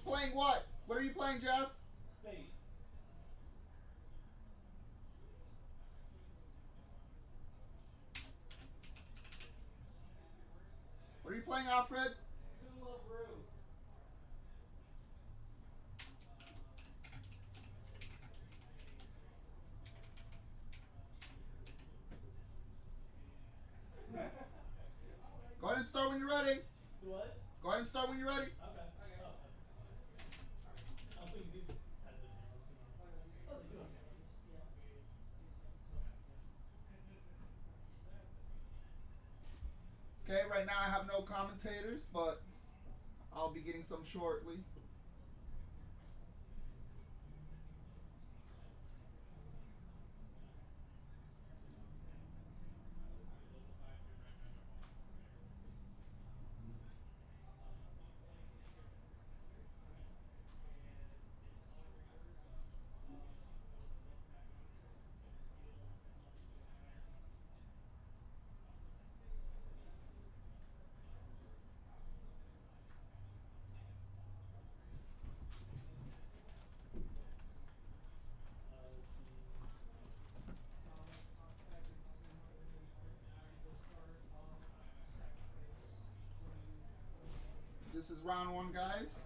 Who's playing what? What are you playing, Jeff? Fate. What are you playing, Alfred? Tulip Rue. Go ahead and start when you're ready. Do what? Go ahead and start when you're ready. Okay. Oh. I'm thinking these had the names. Oh, they do have names. Okay, right now I have no commentators, but I'll be getting some shortly. This is round one, guys.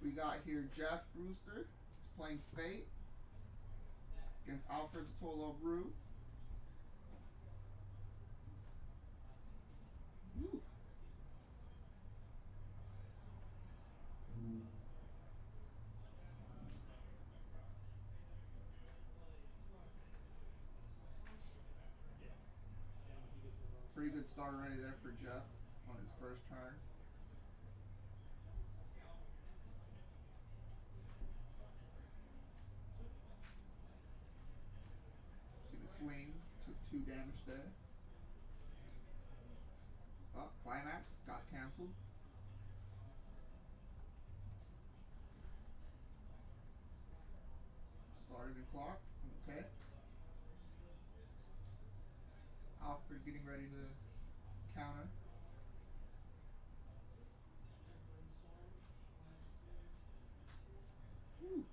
We got here Jeff Brewster. He's playing Fate against Alfred's Tolo Brew. Woo. Pretty good start already there for Jeff on his first turn. See the swing, took 2 damage there. Oh, climax, got canceled. Started and clocked, okay. Alfred getting ready to counter. Woo.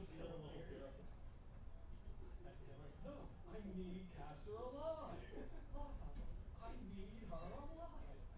she's on level 0. And he's like, no, I need capture alive. I need her alive. So funny.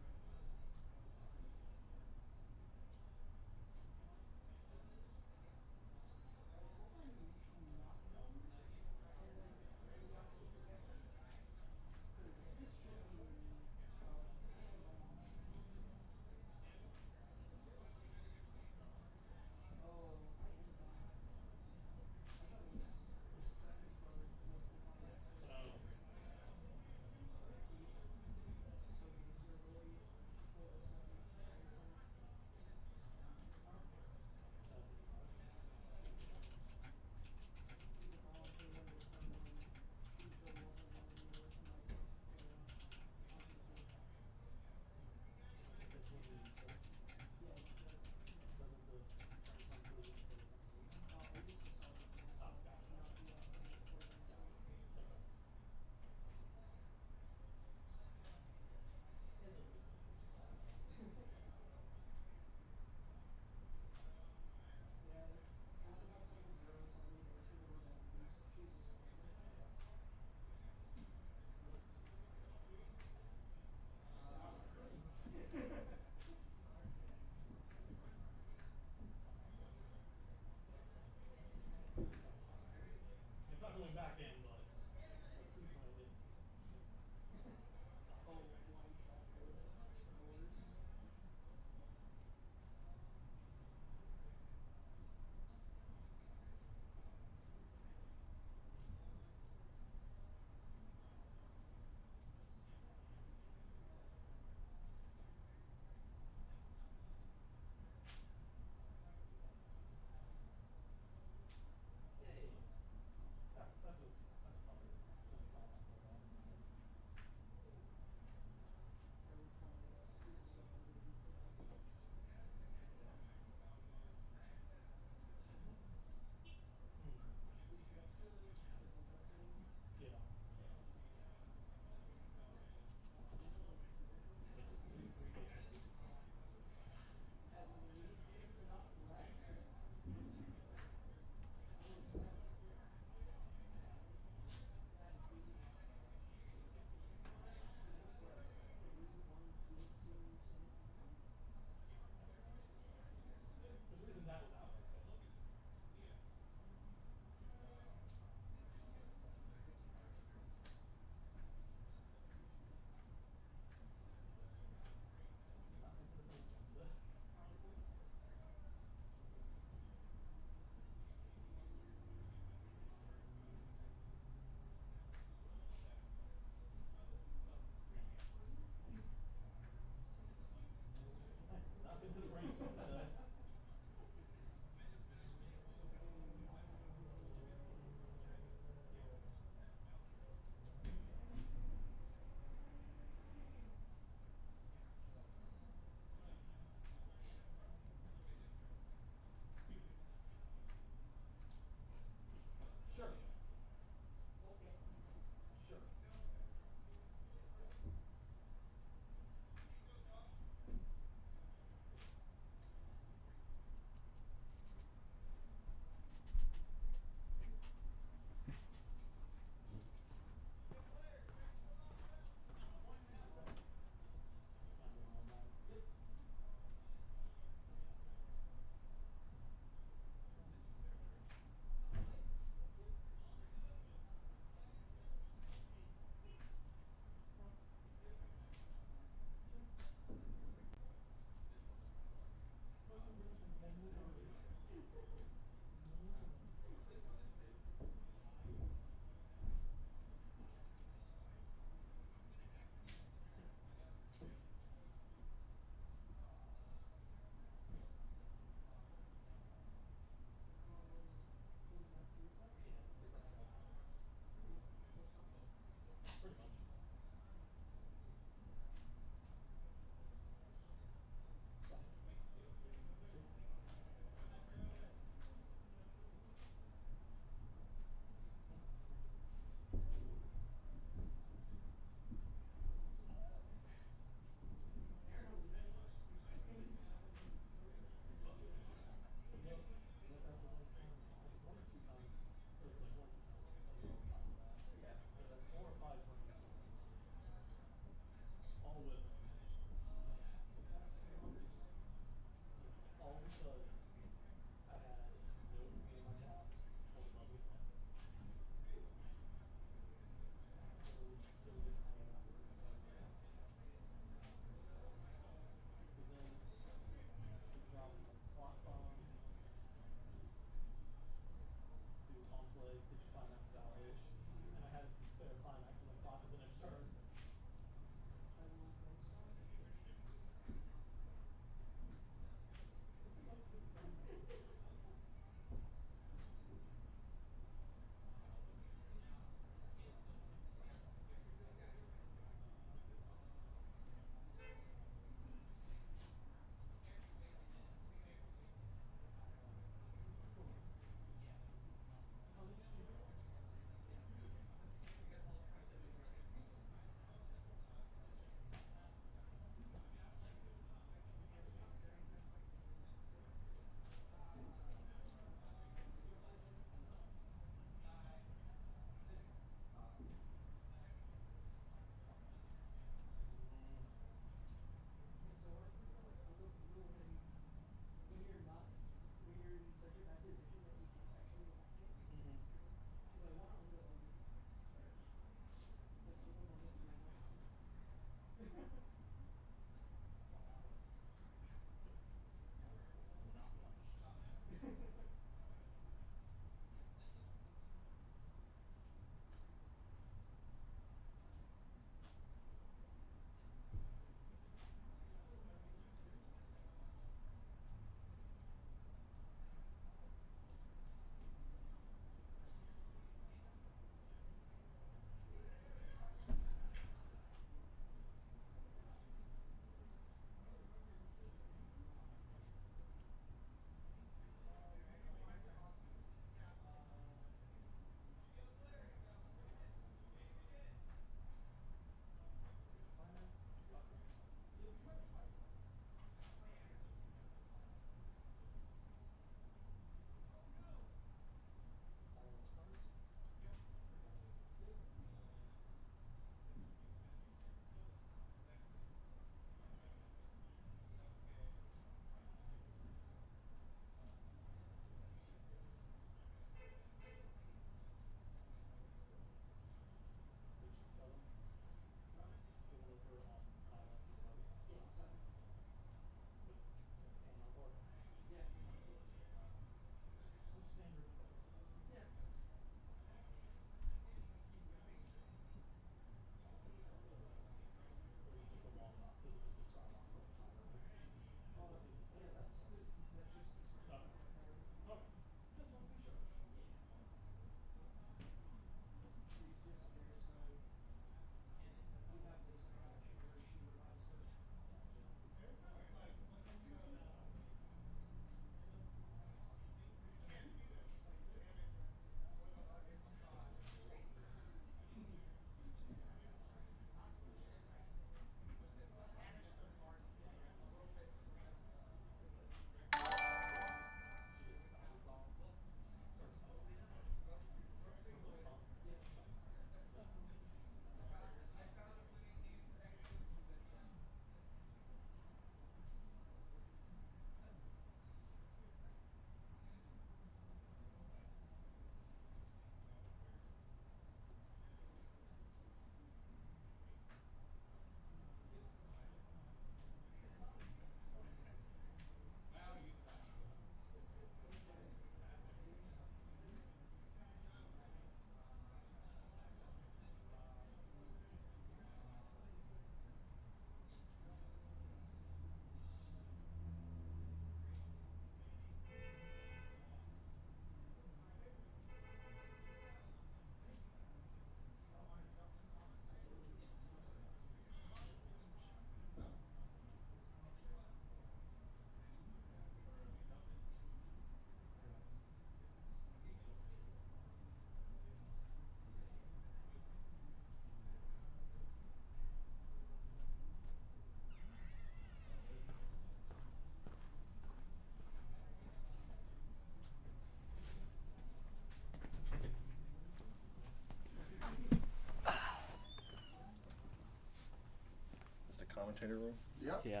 commentator room? Yep. Yeah.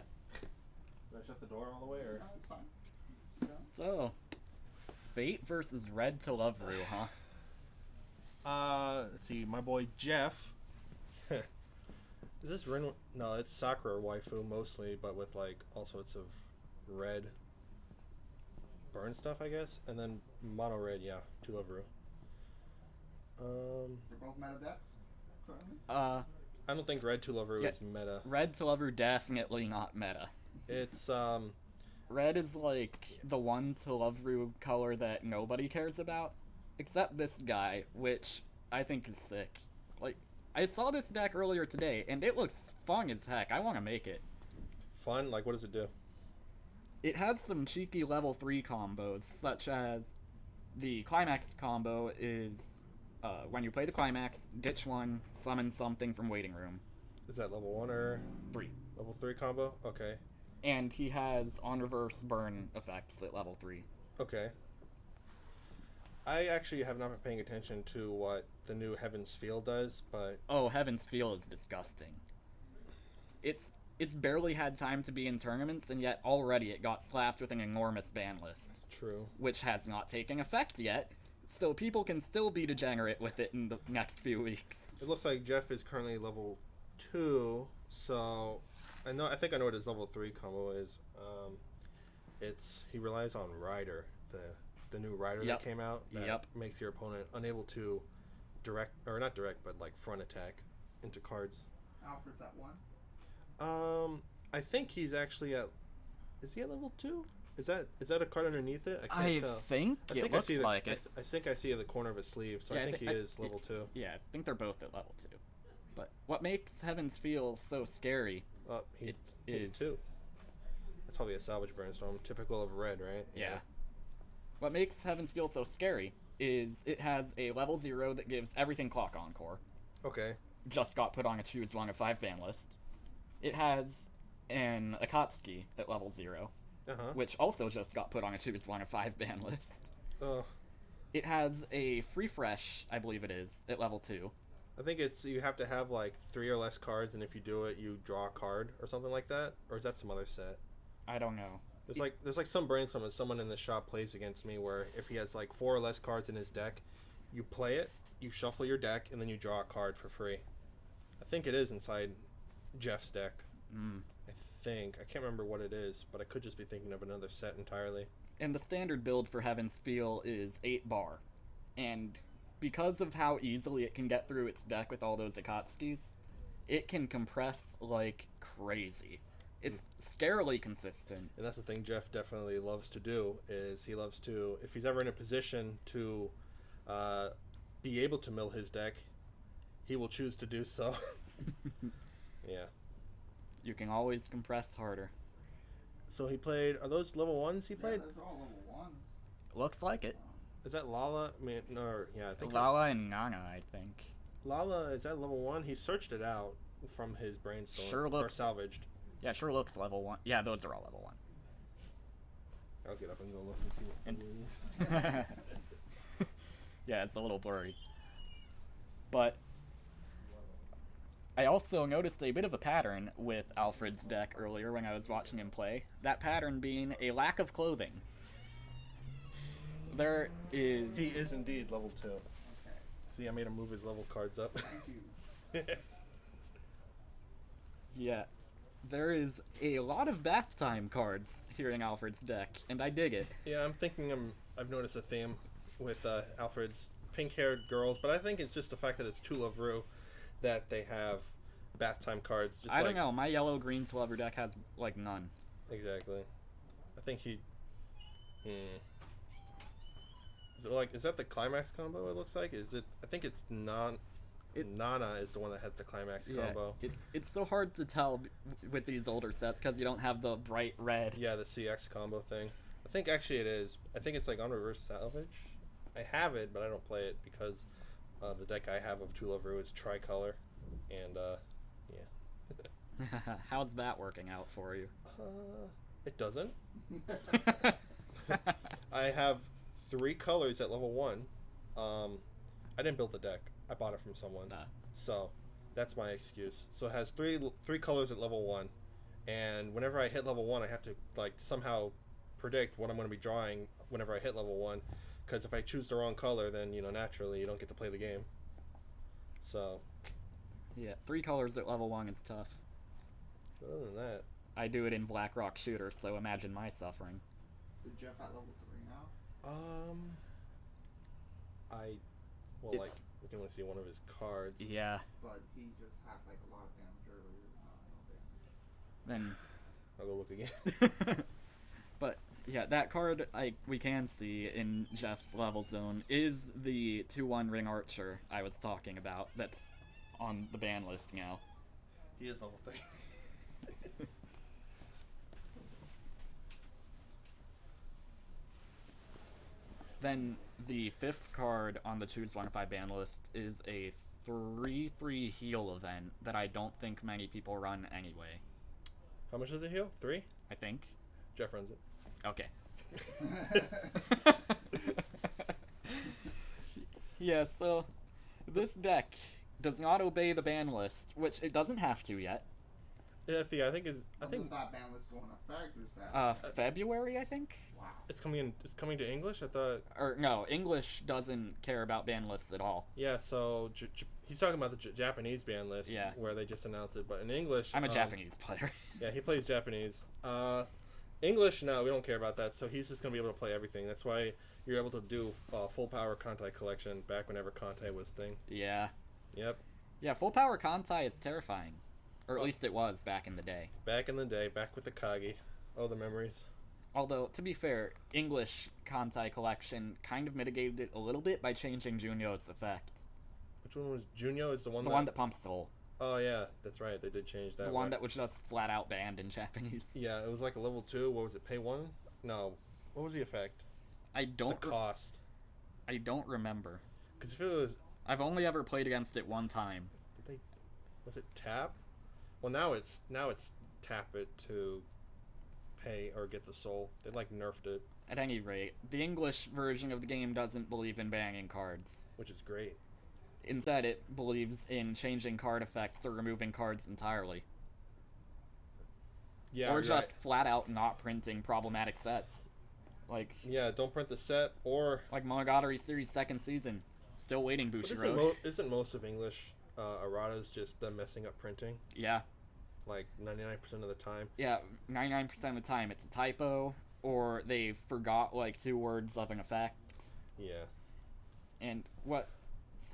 Did I shut the door all the way, or? No, it's fine. Yeah. So, Fate versus Red to Love Rue, huh? Let's see. My boy Jeff. Is this Rin? No, it's Sakura waifu mostly, but with like all sorts of red burn stuff, I guess, and then mono red, yeah, to Love Rue. They're both meta decks currently. I don't think red to Love Rue Yeah. is meta. Red to Love Rue definitely not meta. It's Red is like the one to Love Rue color that nobody cares about, except this guy, which I think is sick. Like, I saw this deck earlier today, and it looks fun as heck. I want to make it. fun. Like, what does it do? It has some cheeky level 3 combos, such as the Climax combo is, when you play the Climax, ditch 1, summon something from Waiting Room. Is that level 1 or 3. level 3 combo? Okay. And he has on reverse burn effects at level 3. Okay. I actually have not been paying attention to what the new Heaven's Feel does, but Oh, Heaven's Feel is disgusting. It's barely had time to be in tournaments, and yet already it got slapped with an enormous ban list, true. which has not taken effect yet, so people can still be degenerate with it in the next few weeks. It looks like Jeff is currently level 2, so I think I know what his level 3 combo is. He relies on Rider, the new Rider Yep. that came out that Yep. makes your opponent unable to not direct, but like front attack into cards. Alfred's at 1. I think he's actually is he at level 2? Is that a card underneath it? I I can't tell. think I it think looks I see like it. I think I see the corner of his sleeve, so Yeah, I think he is level 2. Yeah, I think they're both at level 2. But what makes Heaven's Feel so scary Oh, he is... 2. That's probably a salvage brainstorm, typical of red, right? Yeah. What makes Heaven's Feel so scary is it has a level 0 that gives everything Clock Encore. Okay. Just got put on a choose 1 of 5 ban list. It has an Akatsuki at level 0, Uh-huh. which also just got put on a choose 1 of 5 ban list. Oh, It has a Free Fresh, I believe it is, at level 2. I think you have to have like 3 or less cards, and if you do it, you draw a card or something like that. Or is that some other set? I don't know. There's like some brainstorm that someone in the shop plays against me where if he has like 4 or less cards in his deck, you play it, you shuffle your deck, and then you draw a card for free. I think it is inside Jeff's deck. I think. I can't remember what it is, but I could just be thinking of another set entirely. And the standard build for Heaven's Feel is 8 bar. And because of how easily it can get through its deck with all those Akatsukis, it can compress like crazy. It's scarily consistent. And that's the thing Jeff definitely loves to do, is he loves to, if he's ever in a position to be able to mill his deck, he will choose to do so. Yeah. You can always compress harder. So he played, are those level 1s he Yeah, played? they're all level 1s. Looks like it. Is that Lala? I mean, no, yeah, I think Lala and Nana, I think. Lala, is that level 1? He searched it out from his brainstorm. Sure Or looks- salvaged. Yeah, sure looks level 1. Yeah, those are all level 1. I'll get up and go look and see what And- Yeah, it's a little blurry. But I also noticed a bit of a pattern with Alfred's deck earlier when I was watching him play. That pattern being a lack of clothing. There is... He is indeed level 2. Okay. See, I made him move his level cards up. Thank you. Yeah. There is a lot of bath time cards here in Alfred's deck, and I dig it. Yeah, I'm thinking I've noticed a theme with Alfred's pink-haired girls, but I think it's just the fact that it's To Love Rue that they have bath time cards. Just I don't know, my yellow-green Lover deck has, like, none. Exactly. I think he... Is that the Climax combo, it looks like? Is it... I think it's Nana is the one that has the Climax combo. It's so hard to tell with these older sets because you don't have the bright red. Yeah, the CX combo thing. I think actually it is. I think it's like on reverse salvage. I have it, but I don't play it because the deck I have of To Love Rue is tricolor, and yeah. How's that working out for you? It doesn't. I have 3 colors at level 1. I didn't build the deck. I bought it from someone. So that's my excuse. So it has three colors at level 1. and whenever I hit level 1, I have to like somehow predict what I'm going to be drawing whenever I hit level 1, because if I choose the wrong color, then naturally you don't get to play the game. So Yeah, 3 colors at level 1 is tough. but other than that, I do it in Black Rock Shooter, so imagine my suffering. Is Jeff at level 3 now? well, like It's- we can only see one of his cards. Yeah, But he just had like a lot of damage earlier. No damage. then I'll go look again. But yeah, that card we can see in Jeff's level zone is the 2/1 Ring Archer I was talking about. That's on the ban list now. He is level 3. Then the 5th card on the Choose 1 of 5 ban list is a 3/3 heal event that I don't think many people run anyway. How much does it heal? 3? I think. Jeff runs it. Okay. Yeah, so this deck does not obey the ban list, which it doesn't have to yet. Yeah, I think is I When think does that ban list go into effect, or is that? February, I think? Wow. it's coming to English. I thought. Or no, English doesn't care about ban lists at all. Yeah, so he's talking about the Japanese ban list, Yeah. where they just announced it. But in English, I'm a Japanese player. Yeah, he plays Japanese. English, no, we don't care about that. So he's just gonna be able to play everything. That's why you're able to do full power Kantai collection back whenever Kantai was thing. Yeah. Yep, Yeah, full power Kantai is terrifying. Or at least it was back in the day. back in the day, back with the Kagi. Oh, the memories. Although, to be fair, English Kantai collection kind of mitigated it a little bit by changing Junyo's effect. Which one was Junyo? Is the one The one that pumps soul. Oh yeah, that's right. They did change that. The one that was just flat out banned in Japanese. Yeah, it was like a level 2. What was it? Pay 1? No. What was the effect? I don't The cost. I don't remember. Because if it was, I've only ever played against it one time. was it tap? Well, now it's tap it to pay or get the soul. They like nerfed it, At any rate, the English version of the game doesn't believe in banning cards. which is great. Instead, it believes in changing card effects or removing cards entirely. Yeah. Or you're just right. flat out not printing problematic sets. Like Yeah, don't print the set or. Monogatari Series 2nd season. Still waiting, But Bushiroad. isn't most of English erratas just them messing up printing? Yeah. Like 99% of the time. Yeah, 99% of the time it's a typo, or they forgot like 2 words of an effect. Yeah. And what's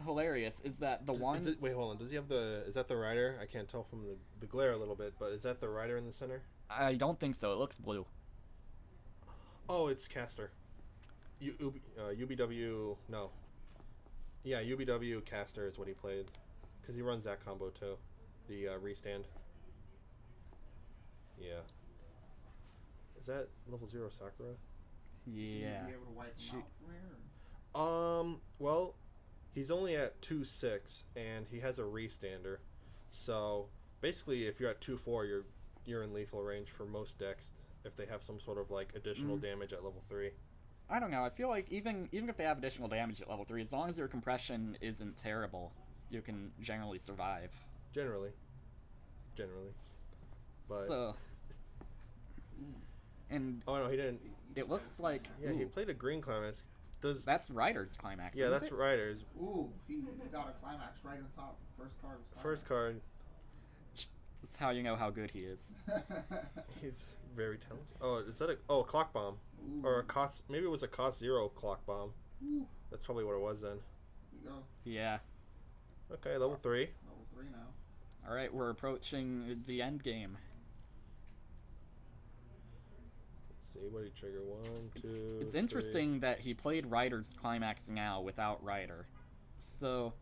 hilarious is that the one... Wait, hold on. Does he have the? Is that the rider? I can't tell from the glare a little bit, but is that the rider in the center? I don't think so. It looks blue. Oh, it's Caster. UBW. No. Yeah, UBW Caster is what he played, because he runs that combo too, the restand. Yeah. Is that level 0 Sakura? Yeah. Be able to wipe him out from here? Well, he's only at 2-6, and he has a restander. So basically, if you're at 2-4, you're in lethal range for most decks if they have some sort of like additional damage at level 3. I don't know. I feel like even if they have additional damage at level 3, as long as your compression isn't terrible, you can generally survive. Generally. But So... And oh no, he didn't. it looks like... Yeah, he ooh, played a green climax. Does that's Rider's Climax, yeah, isn't that's it? Riders. Ooh, he got a climax right on top. First card was climax. First card. That's how you know how good he is. He's very talented. Oh, is that a clock bomb Ooh. or a cost? Maybe it was a cost 0 clock bomb. Ooh. That's probably what it was then. Here we go. Yeah. Okay, level 3. Level 3 now. Alright, we're approaching the end game. Let's see, what did he trigger? 1, 2. It's 3. interesting that he played Rider's Climax now without Rider. So,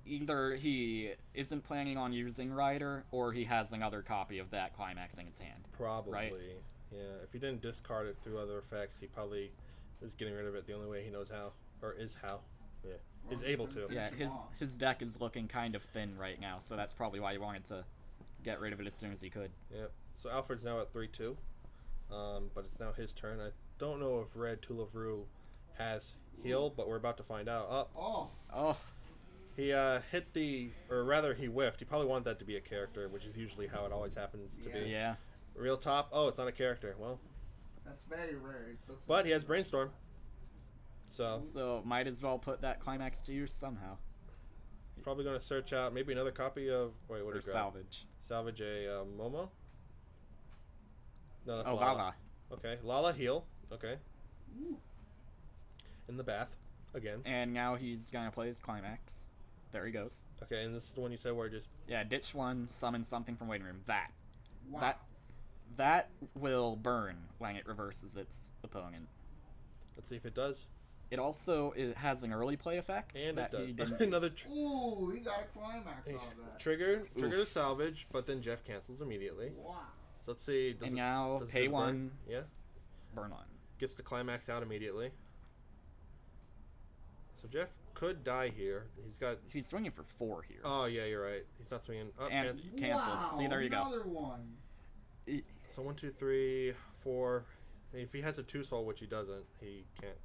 either he isn't planning on using Rider, or he has another copy of that Climax in his hand. Probably. Right? Yeah, if he didn't discard it through other effects, he probably is getting rid of it the only way he knows how, or is how. Yeah, is able to. Yeah, his deck is looking kind of thin right now, so that's probably why he wanted to get rid of it as soon as he could. Yep. So Alfred's now at 3-2, but it's now his turn. I don't know if Red Tulavru has heal, but we're about to find out. Oh. Oh, He hit the, or rather he whiffed. He probably wanted that to be a character, which is usually how it always happens to Yeah. be. yeah. Real top. Oh, it's not a character. Well, That's very rare. It doesn't- but he has Brainstorm. So So might as well put that climax to use somehow. he's probably going to search out maybe another copy of. Wait, what Or did he grab? salvage. Salvage a Momo. No, that's Oh, Lala. Lala. Okay, Lala heal. Okay, Ooh. in the bath again. And now he's gonna play his climax. There he goes. Okay, and this is the one you said where just Yeah, ditch one, summon something from waiting room. Wow. That will burn when it reverses its opponent. let's see if it does. It has an early play effect And that it he does. didn't Another use. Ooh, he got a climax off that. trigger the Oof. salvage, but then Jeff cancels immediately. Wow. So let's see. Does And it, now does it pay do the burn? one, Yeah, burn one. gets the climax out immediately. So Jeff could die here. He's swinging for 4 here. Oh yeah, you're right. He's not swinging. Oh, And- cancel. Canceled. Wow, See, there you go. another one. So 1, 2, 3, 4. If he has a 2 soul, which he doesn't, he can't.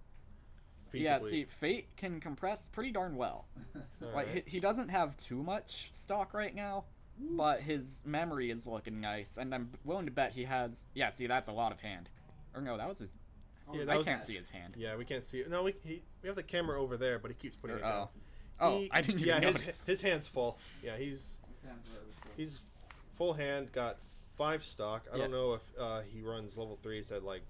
Yeah, feasibly- see, Fate can compress pretty darn well. Like Alright. he doesn't have too much stock right now, but his memory is looking nice, and I'm willing to bet he has. Yeah, see, that's a lot of hand. Or no, that was his. Oh, Yeah, that I was- can't see his hand. Yeah, we can't see it. No, we have the camera over there, but he keeps putting it down. Oh, I didn't even Yeah, notice. his hand's full. Yeah, he's He's full hand. Got 5 stock. I Yeah. don't know if he runs level 3s that like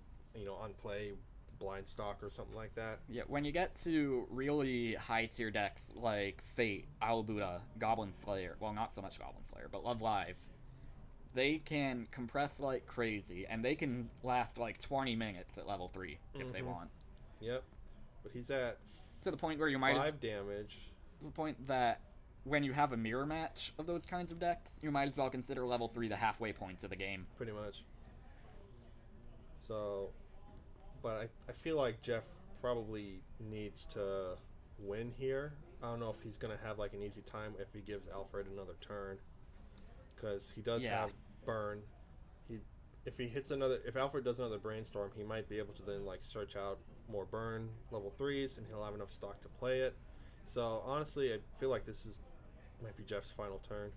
on play blind stock or something like that. Yeah, when you get to really high tier decks like Fate, Owl Buddha, Goblin Slayer, well, not so much Goblin Slayer, but Love Live, they can compress like crazy, and they can last like 20 minutes at level 3 if they Mhm. want. Yep, but he's at To the point where you might 5 damage. to the point that when you have a mirror match of those kinds of decks, you might as well consider level 3 the halfway point of the game. Pretty much. So, but I feel like Jeff probably needs to win here. I don't know if he's going to have like an easy time if he gives Alfred another turn. Because he does Yeah. have burn. If Alfred does another brainstorm, he might be able to then like search out more burn level 3s and he'll have enough stock to play it. So honestly, I feel like might be Jeff's final turn.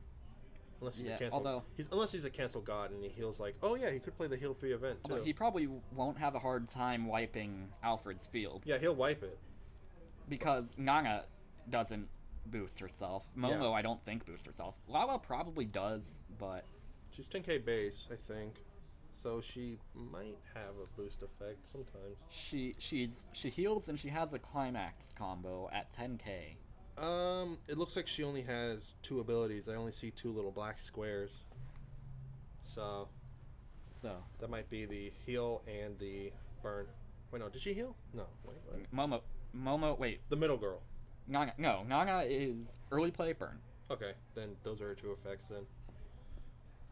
Unless he's Yeah, a cancel. although- Unless he's a cancel god and he heals like, oh yeah, he could play the heal 3 event too. Although he probably won't have a hard time wiping Alfred's field, Yeah, he'll wipe it. because Nana doesn't boost herself. Momo, Yeah. I don't think boosts herself. Lala probably does, but She's 10k base, I think. So she might have a boost effect sometimes. she heals and she has a climax combo at 10k. It looks like she only has 2 abilities. I only see 2 little black squares. So So that might be the heal and the burn. Wait, no, did she heal? No, wait. Momo, wait, The middle girl. Nana is early play burn. Okay, then those are her 2 effects then.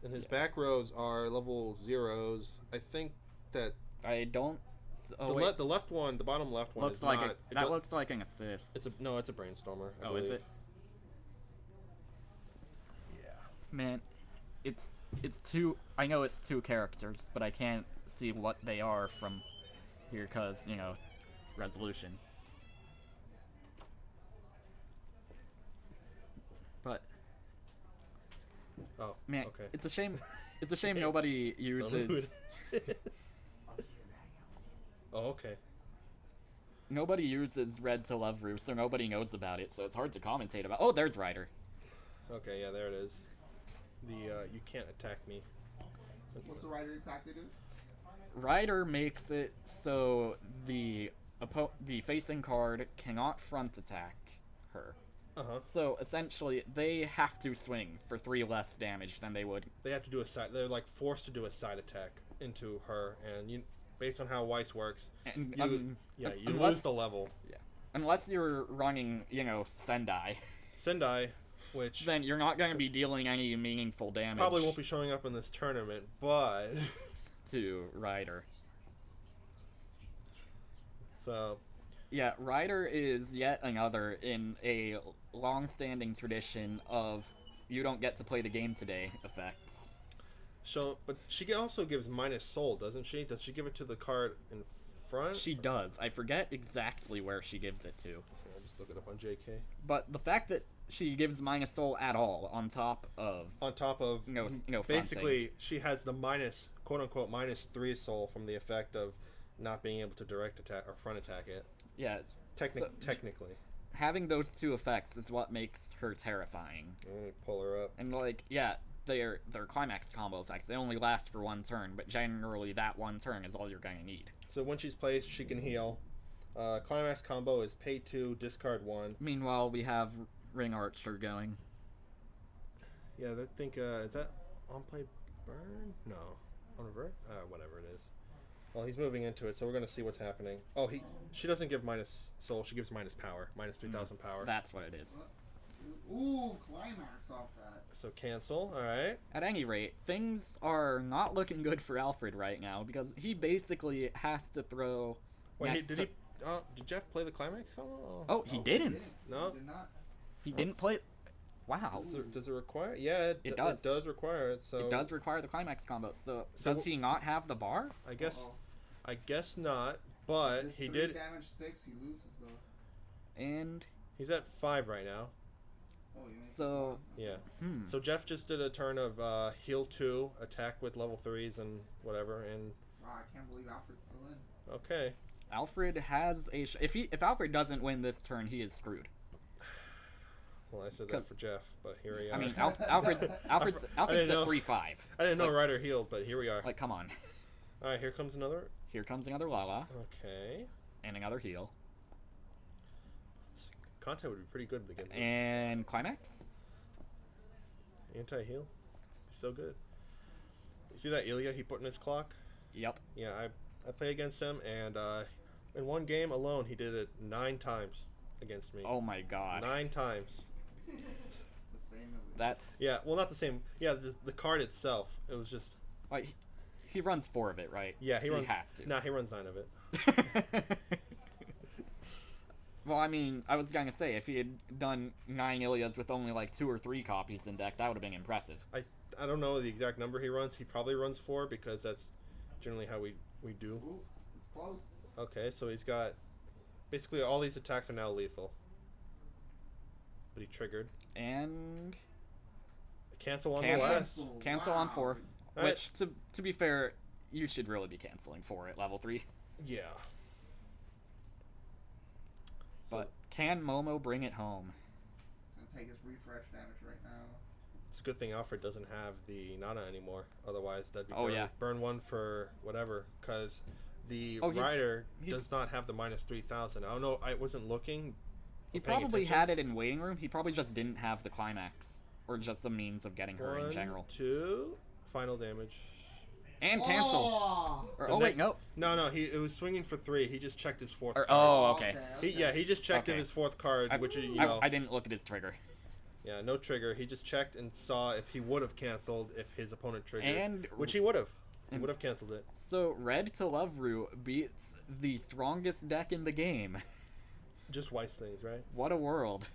And his back rows are level 0s. I think that I don't. Oh, the, wait. the left one, the bottom left one Looks is like not. that looks like an assist. It's a brainstormer. I Oh, is believe. it? Yeah. Man, it's two. I know it's 2 characters, but I can't see what they are from here because resolution. But Oh, man, okay. it's a shame. It's a shame nobody Don't know who uses. it is. Oh, okay. Nobody uses Red to Love Roost, or nobody knows about it, so it's hard to commentate about. Oh, there's Ryder. Okay, yeah, there it is. The you can't attack me. What's the writer exactly do? Ryder makes it so the facing card cannot front attack her. Uh-huh. So essentially, they have to swing for 3 less damage than they would. They have to do a side. They're like forced to do a side attack into her, and based on how Weiss works, And, you unless- lose the level. Yeah. Unless you're running, Sendai, Sendai, which then you're not going to be dealing any meaningful damage probably won't be showing up in this tournament, but to Ryder. so Yeah, Ryder is yet another in a long-standing tradition of you don't get to play the game today effects. but she also gives minus soul, doesn't she? Does she give it to the card in front? She does. I forget exactly where she gives it to. I'll just look it up on JK. But the fact that she gives minus soul at all on top of no front basically she has the minus quote unquote -3 soul from the effect of not being able to direct attack or front attack it. Yeah. Technically. Having those two effects is what makes her terrifying. Let me pull her up. And like, yeah, they're climax combo effects. They only last for one turn, but generally that one turn is all you're gonna need. So when she's placed, she can heal. Climax combo is pay 2, discard 1. Meanwhile, we have Ring Archer going. Yeah, I think is that on play burn? No, on revert. Whatever it is. Well, he's moving into it, so we're gonna see what's happening. Oh, she doesn't give minus soul. She gives minus power, -3,000 power. That's what it is. Ooh, climax off that. So cancel. All right. At any rate, things are not looking good for Alfred right now because he basically has to throw. Wait, did Jeff play the climax combo? Oh, he didn't. No, He did not. He didn't play. Wow. Does it require? Yeah, It does. It does require it. So It does require the climax combo. So So does he not have the bar? I guess. Uh-oh. I guess not. But His he 3 did. damage sticks, he loses though. And He's at 5 right now. Oh, you ain't so Yeah. hmm. So Jeff just did a turn of heal 2, attack with level 3s and whatever, and wow, I can't believe Alfred's still in. okay. Alfred has a if Alfred doesn't win this turn, he is screwed. Well, I said that for Jeff, but here we are. I mean, Alfred's didn't at know. 3-5. I didn't know like- Ryder healed, but here we are. Like, come on. All right, here comes another. Here comes another Lala Okay. and another heal Content would be pretty good against this. and climax. Anti-heal. So good. You see that Ilya he put in his clock? Yep. Yeah, I play against him, and in one game alone, he did it 9 times against me. Oh my god. 9 times. The same as That's Yeah, well, not the same. Yeah, just the card itself. It was just. like he runs 4 of it, right? Yeah, he runs. has to. Nah, he runs 9 of it. Well, I mean, I was gonna say if he had done 9 Ilias with only like 2 or 3 copies in deck, that would have been impressive. I don't know the exact number he runs. He probably runs 4 because that's generally how we do. Ooh, it's close. Okay, so he's got basically all these attacks are now lethal. But he triggered. And Cancel on Cancel. the last. cancel on 4, Alright. which to be fair, you should really be canceling 4 at level 3. Yeah. But can Momo bring it home? He's gonna take his refresh damage right now. It's a good thing Alfred doesn't have the Nana anymore. Otherwise, that'd be Oh, yeah. burn 1 for whatever. Because the Oh, he- rider he- does not have the -3,000. I don't know. I wasn't looking. He or paying probably attention. had it in waiting room. He probably just didn't have the climax, or just the means of getting her in 1, general. 2, final damage. And cancel. Oh! Or, The oh wait, next- no. No, it was swinging for 3. He just checked his 4th Or, card. oh, okay. He just checked Okay. his 4th card, which is, I didn't look at his trigger. yeah, no trigger. He just checked and saw if he would have canceled if his opponent triggered, And which he would have. He and- would have canceled it. So Red to Love Root beats the strongest deck in the game. Just Weiss things, right? What a world.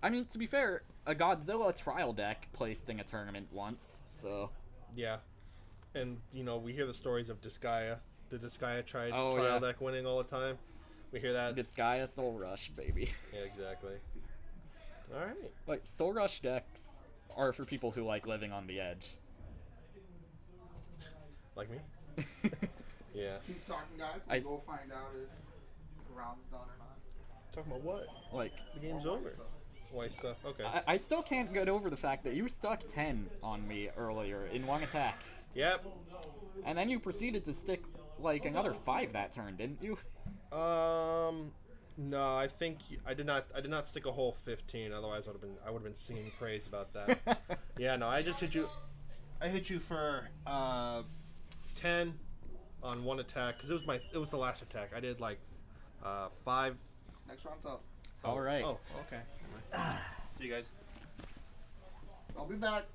I mean, to be fair, a Godzilla trial deck placed in a tournament once, so Yeah, and we hear the stories of Disgaea. The Disgaea Oh, trial yeah. deck winning all the time. We hear that. Disgaea Soul Rush, baby. Yeah, exactly. All right. Like, Soul Rush decks are for people who like living on the edge. Like me. Yeah. Keep talking, guys. I We'll go find out if the round's done or not. Talking about what? Like, The game's More over. stuff. Weiss stuff. Okay. I still can't get over the fact that you stuck 10 on me earlier in one attack. Yep. And then you proceeded to stick, like, another 5 that turn, didn't you? No, I think I did not. I did not stick a whole 15. Otherwise, I would have been singing praise about that. Yeah, no, I just hit you. I hit you for 10 on one attack because it was the last attack. I did like 5. Next round's up. All right. Oh, okay. See you guys. I'll be back.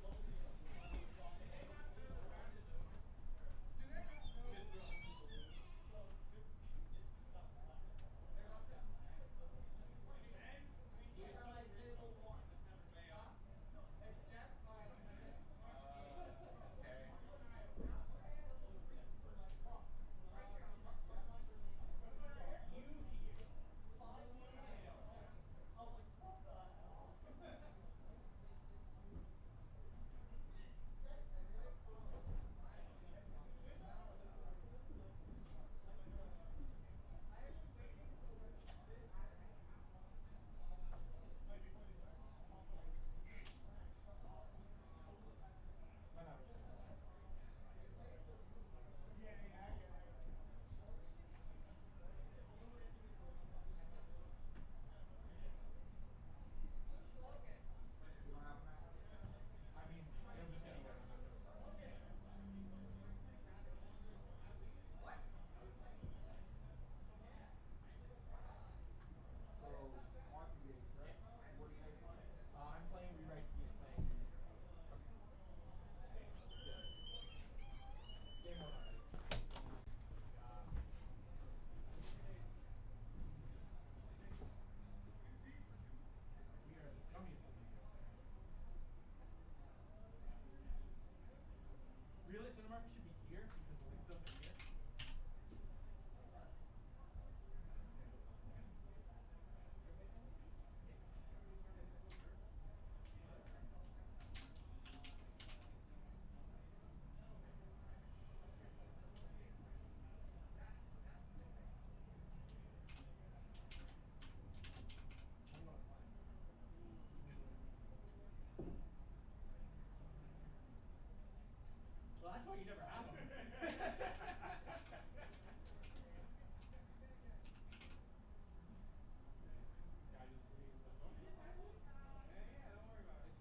That's why you never have them. It's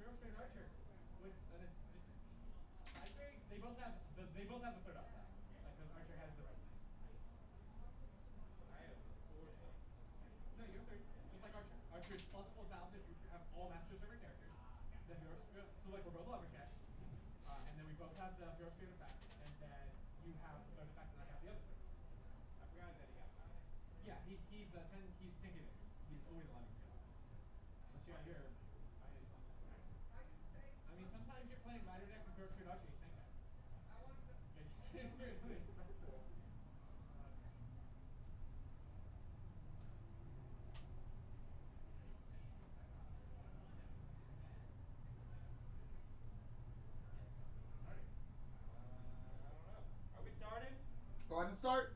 Hero Spirit Archer with an side grade. They both have a third upside. Like because Archer has the rest. No, you're third. Just like Archer. Archer is plus 4,000 if you have all Master Server characters. The Hero Spirit. So like we're both Lumberjack. And then we both have the Hero Spirit effect. And then you have the third effect and I have the other third. I forgot that he got 5. Yeah, he's 10 gimmicks. He's always 11 gimmicks. Unless you have your I mean sometimes you're playing Rider deck with Hero Spirit Archer, you think that. Are we starting? Go ahead and start.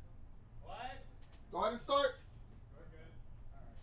What? Go ahead and start. We're good. Alright.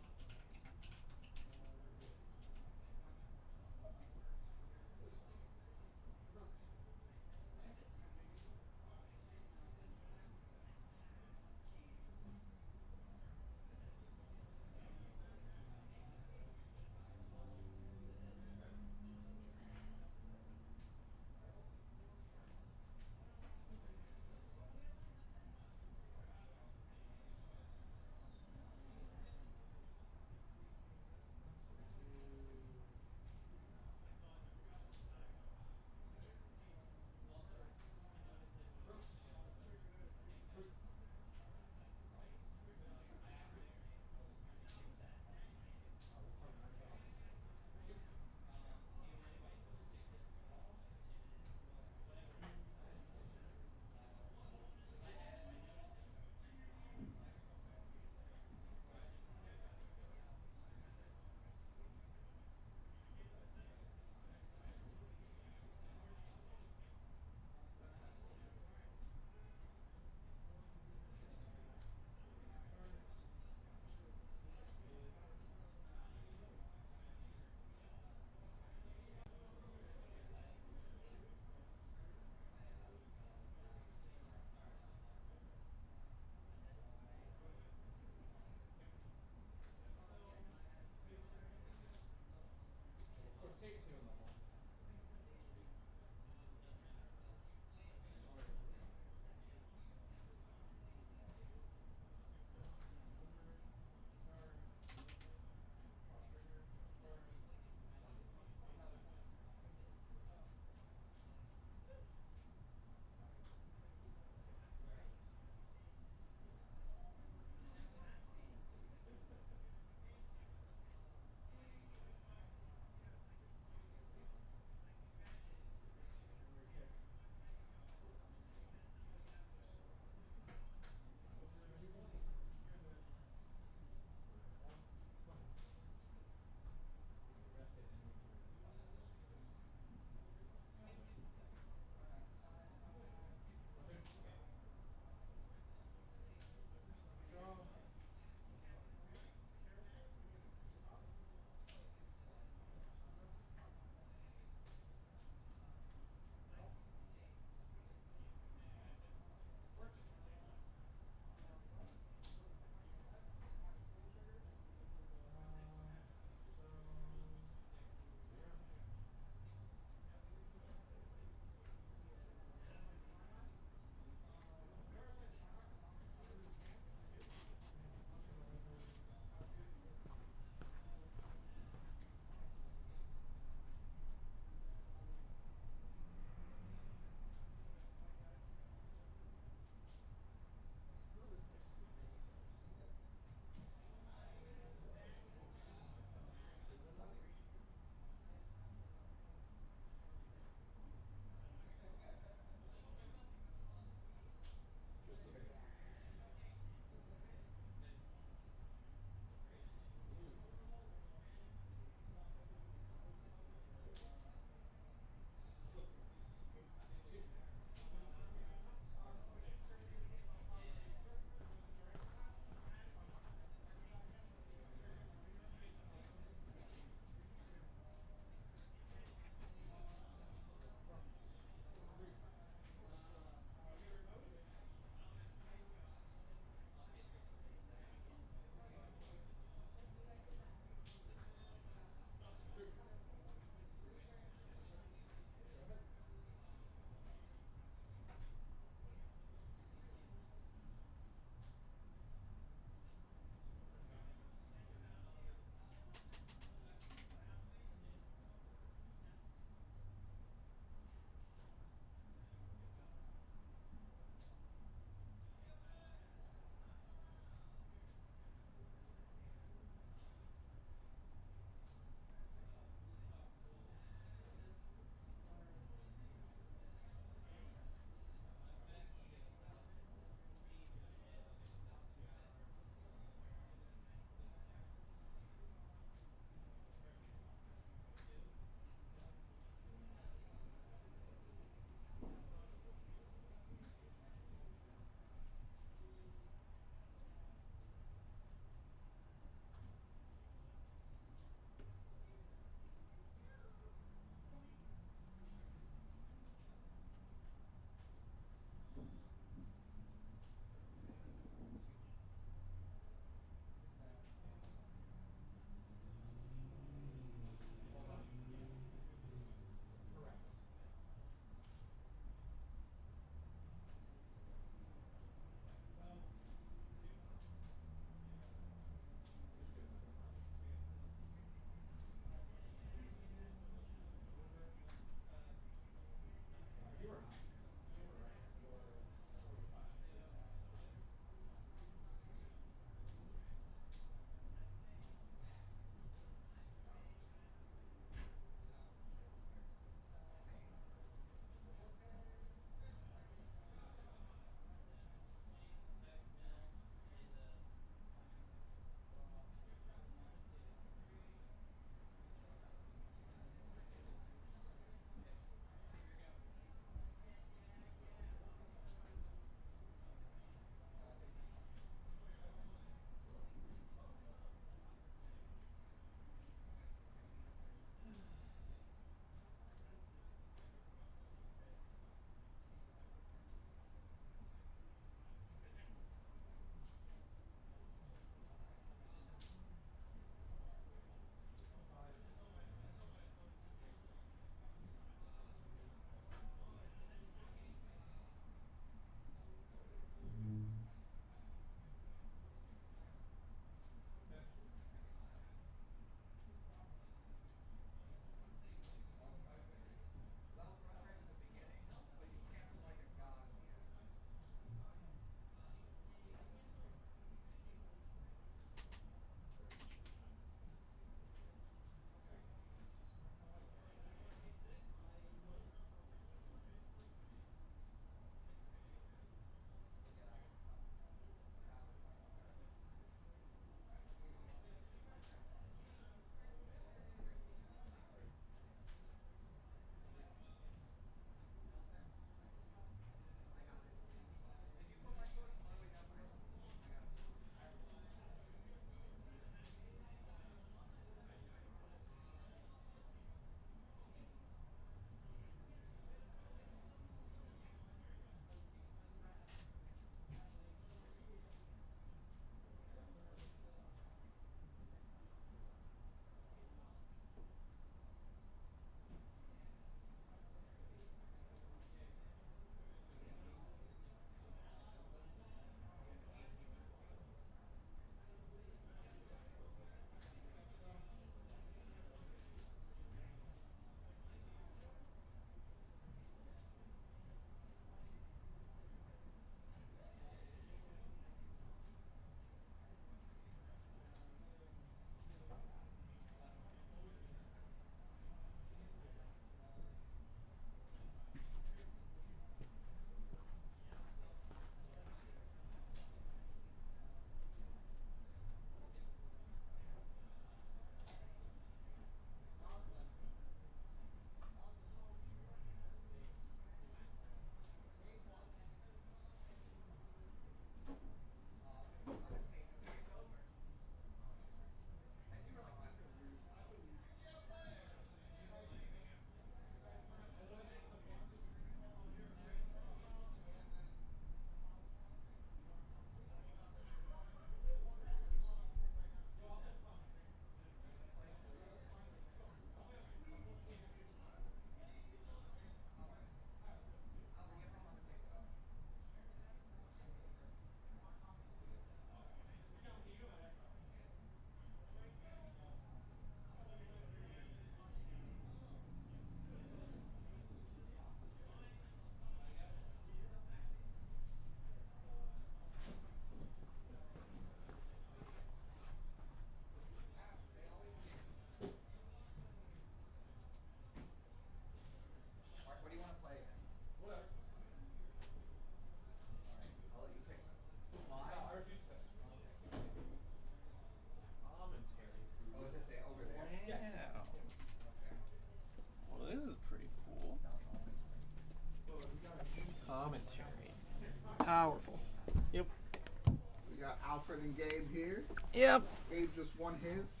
Alfred and Gabe here. Yep. Gabe just won his.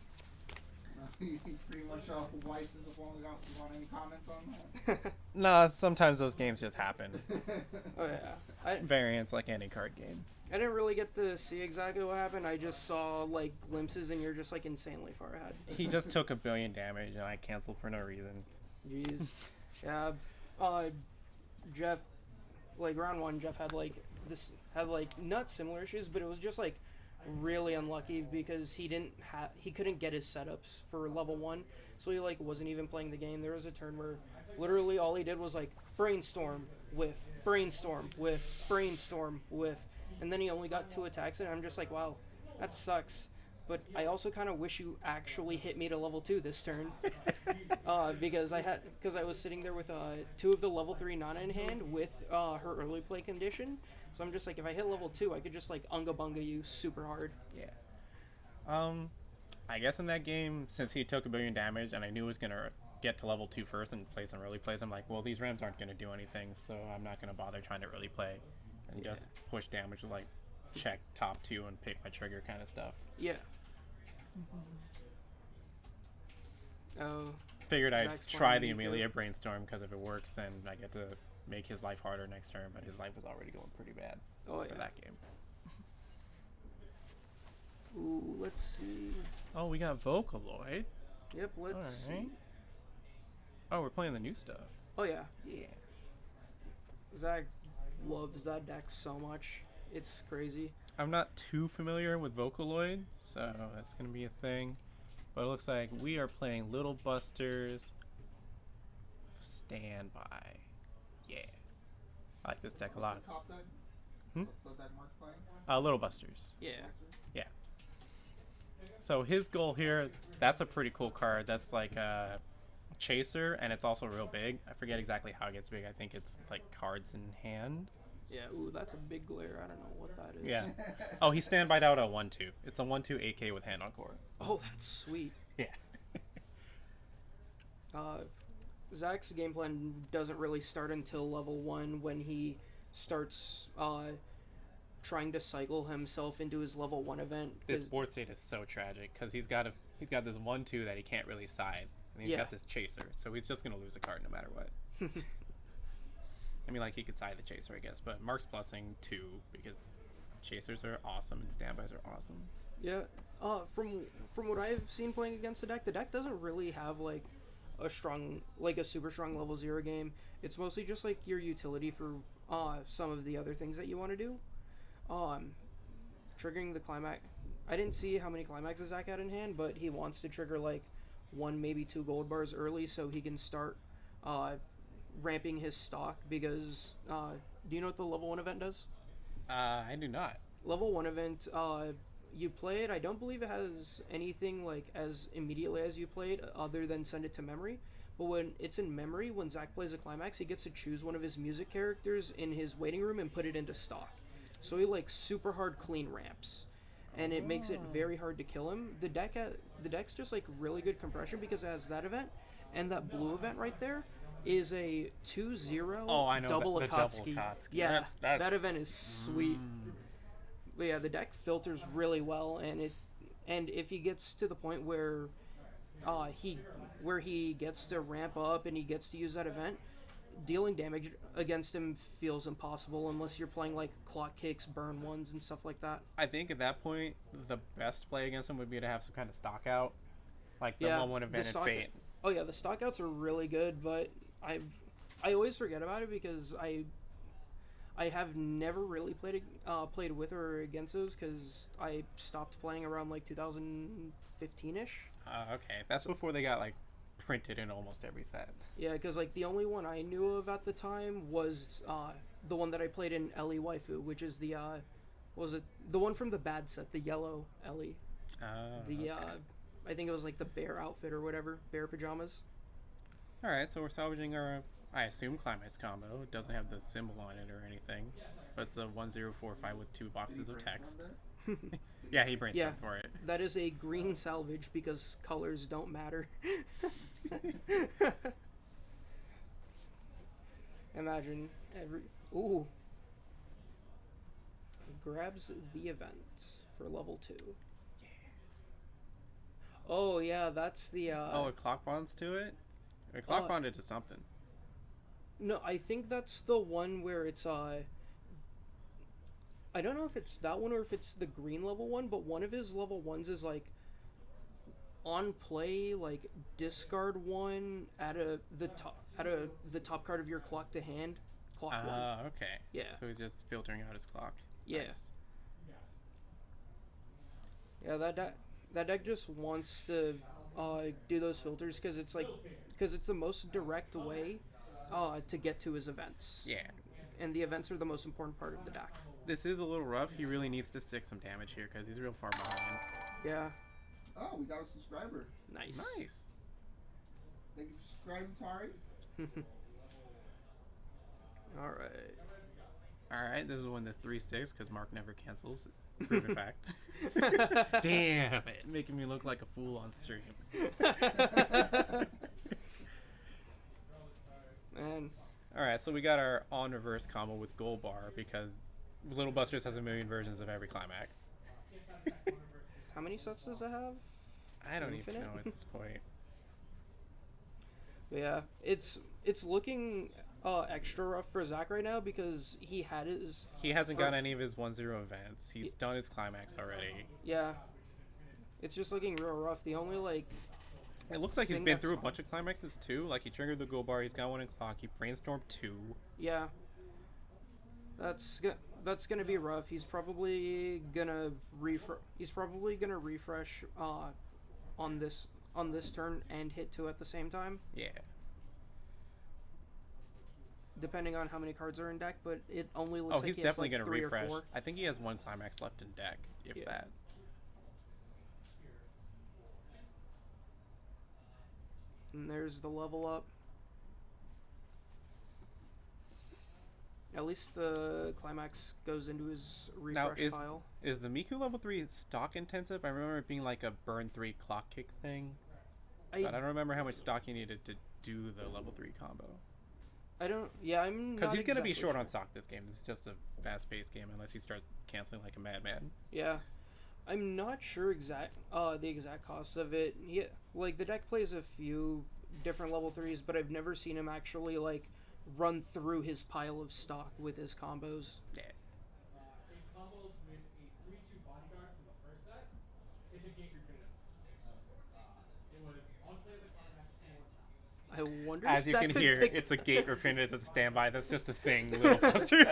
He pretty much Weiss is the one we got. You want any comments on that? No, sometimes those games just happen. Oh yeah, Variants like any card game. I didn't really get to see exactly what happened. I just saw like glimpses, and you're just like insanely far ahead. He just took 1 billion damage, and I canceled for no reason. Jeez. Yeah. Jeff, like round 1, Jeff had like not similar issues, but it was just like really unlucky because he couldn't get his setups for level 1, so he like wasn't even playing the game. There was a turn where literally all he did was like brainstorm, whiff, brainstorm, whiff, brainstorm, whiff, and then he only got 2 attacks, and I'm just like, wow, that sucks. But I also kind of wish you actually hit me to level 2 this turn, because I was sitting there with 2 of the level 3 Nana in hand with her early play condition. So I'm just like, if I hit level 2, I could just like unga bunga you super hard. Yeah. I guess in that game, since he took 1 billion damage, and I knew he was gonna get to level 2 first and play some early plays, I'm like, well, these Rams aren't gonna do anything, so I'm not gonna bother trying to early play, and just push damage like check top 2 and pick my trigger kind of stuff. Yeah. Oh. Figured I'd Zach's try playing the Nico. Amelia brainstorm because if it works, then I get to make his life harder next turn. But his life was already going pretty bad Oh for yeah. that game. Ooh, let's see. Oh, we got Vocaloid. Yep, let's Alright. see. Oh, we're playing the new stuff. Oh yeah. Yeah. Zach loves that deck so much. It's crazy. I'm not too familiar with Vocaloid, so that's gonna be a thing. But it looks like we are playing Little Busters. Standby. Yeah. I like this deck a lot. What's the top deck? Hmm? What's the deck Mark playing? Little Busters. Yeah. Yeah. So his goal here, that's a pretty cool card. That's like a chaser, and it's also real big. I forget exactly how it gets big. I think it's like cards in hand. Yeah, ooh, that's a big glare. I don't know what that is. Yeah. Oh, he standbyed out a 1/2. It's a 1/2 AK with hand on core. Oh, that's sweet. Yeah. Zach's game plan doesn't really start until level 1 when he starts trying to cycle himself into his level 1 event. This board state is so tragic because he's got this 1/2 that he can't really side, and he's Yeah. got this chaser, so he's just gonna lose a card no matter what. I mean, like, he could side the chaser, I guess, but Mark's plussing 2 because chasers are awesome and standbys are awesome. Yeah. From what I've seen playing against the deck doesn't really have like a super strong level 0 game. It's mostly just like your utility for some of the other things that you want to do. Triggering the climax. I didn't see how many climaxes Zach had in hand, but he wants to trigger like 1, maybe 2 gold bars early so he can start ramping his stock because do you know what the level 1 event does? I do not. Level 1 event, you play it. I don't believe it has anything like as immediately as you play it other than send it to memory. But when it's in memory, when Zach plays a climax, he gets to choose one of his music characters in his waiting room and put it into stock. So he like super hard clean ramps. And it makes it very hard to kill him. The deck's just like really good compression because it has that event and that blue event right there is a 2-0 Oh, I know, double the Akatsuki. double Akatsuki. Yeah, That's- that event is sweet. But yeah, the deck filters really well, and if he gets to the point where he gets to ramp up and he gets to use that event, dealing damage against him feels impossible unless you're playing like clock kicks, burn ones, and stuff like that. I think at that point, the best play against him would be to have some kind of stock out, like the Yeah, 1/1 event in Fate. Oh yeah, the stockouts are really good, but I always forget about it because I have never really played with or against those because I stopped playing around like 2015-ish. Okay, that's before they got like printed in almost every set. Yeah, because like the only one I knew of at the time was the one that I played in Ellie Waifu, which is the the one from the bad set, the yellow Ellie. Okay. I think it was like the bear outfit or whatever, bear pajamas. All right, so we're salvaging our, I assume, climax combo. It doesn't have the symbol on it or anything, but it's a 1045 with 2 boxes of text. Yeah, he brainstormed Yeah. for it. That is a green salvage because colors don't matter. Imagine Ooh. Grabs the event for level 2. Oh yeah, that's the. Oh, it clock bonds to it. It clock bonded to something. No, I think that's the one where it's I don't know if it's that one or if it's the green level one, but one of his level 1s is like on play, like discard 1 at the top card of your clock to hand. Clock 1. Okay. Yeah. So he's just filtering out his clock. Yeah. Nice. Yeah, that deck just wants to do those filters because it's the most direct way to get to his events. Yeah. And the events are the most important part of the deck. This is a little rough. He really needs to stick some damage here because he's real far behind. Yeah. Oh, we got a subscriber. Nice. Nice. Thank you for subscribing, Tari. All right. All right, this is when the 3 sticks because Mark never cancels. Proven fact. Damn it, making me look like a fool on stream. And All right, so we got our on reverse combo with Gold Bar because Little Busters has a million versions of every climax. how many sets does it have? I don't even Infinite? know at this point. But yeah, it's looking extra rough for Zach right now because he hasn't got any of his 1-0 events. He's done his climax already. Yeah. It's just looking real rough. The only It looks like he's thing been that's through a fun- bunch of climaxes too. Like he triggered the Gold Bar, he's got one in clock, he brainstormed 2. yeah. That's gonna be rough. He's probably gonna refresh on this turn and hit 2 at the same time, Yeah. depending on how many cards are in deck. But it only looks Oh, like he's he has definitely like gonna 3 refresh. or 4. I think he has 1 climax left in deck, if Yeah. that. And there's the level up. At least the climax goes into his refresh pile. Is the Miku level 3 stock intensive? I remember it being like a burn 3 clock kick thing. But I don't remember how much stock you needed to do the level 3 combo. I don't. Yeah, I'm. Because he's going to be exactly short sure. on stock this game. It's just a fast-paced game unless he starts canceling like a madman. Yeah, I'm not sure the exact cost of it. Yeah, like the deck plays a few different level 3s, but I've never seen him actually like run through his pile of stock with his combos. Yeah. In combos with a 3-2 bodyguard from the first set, it's a gate repeated. It was on play of the climax and I wonder. As if you that can could hear, pick- it's a gate reprinted as a standby. That's just a thing, Little Busters.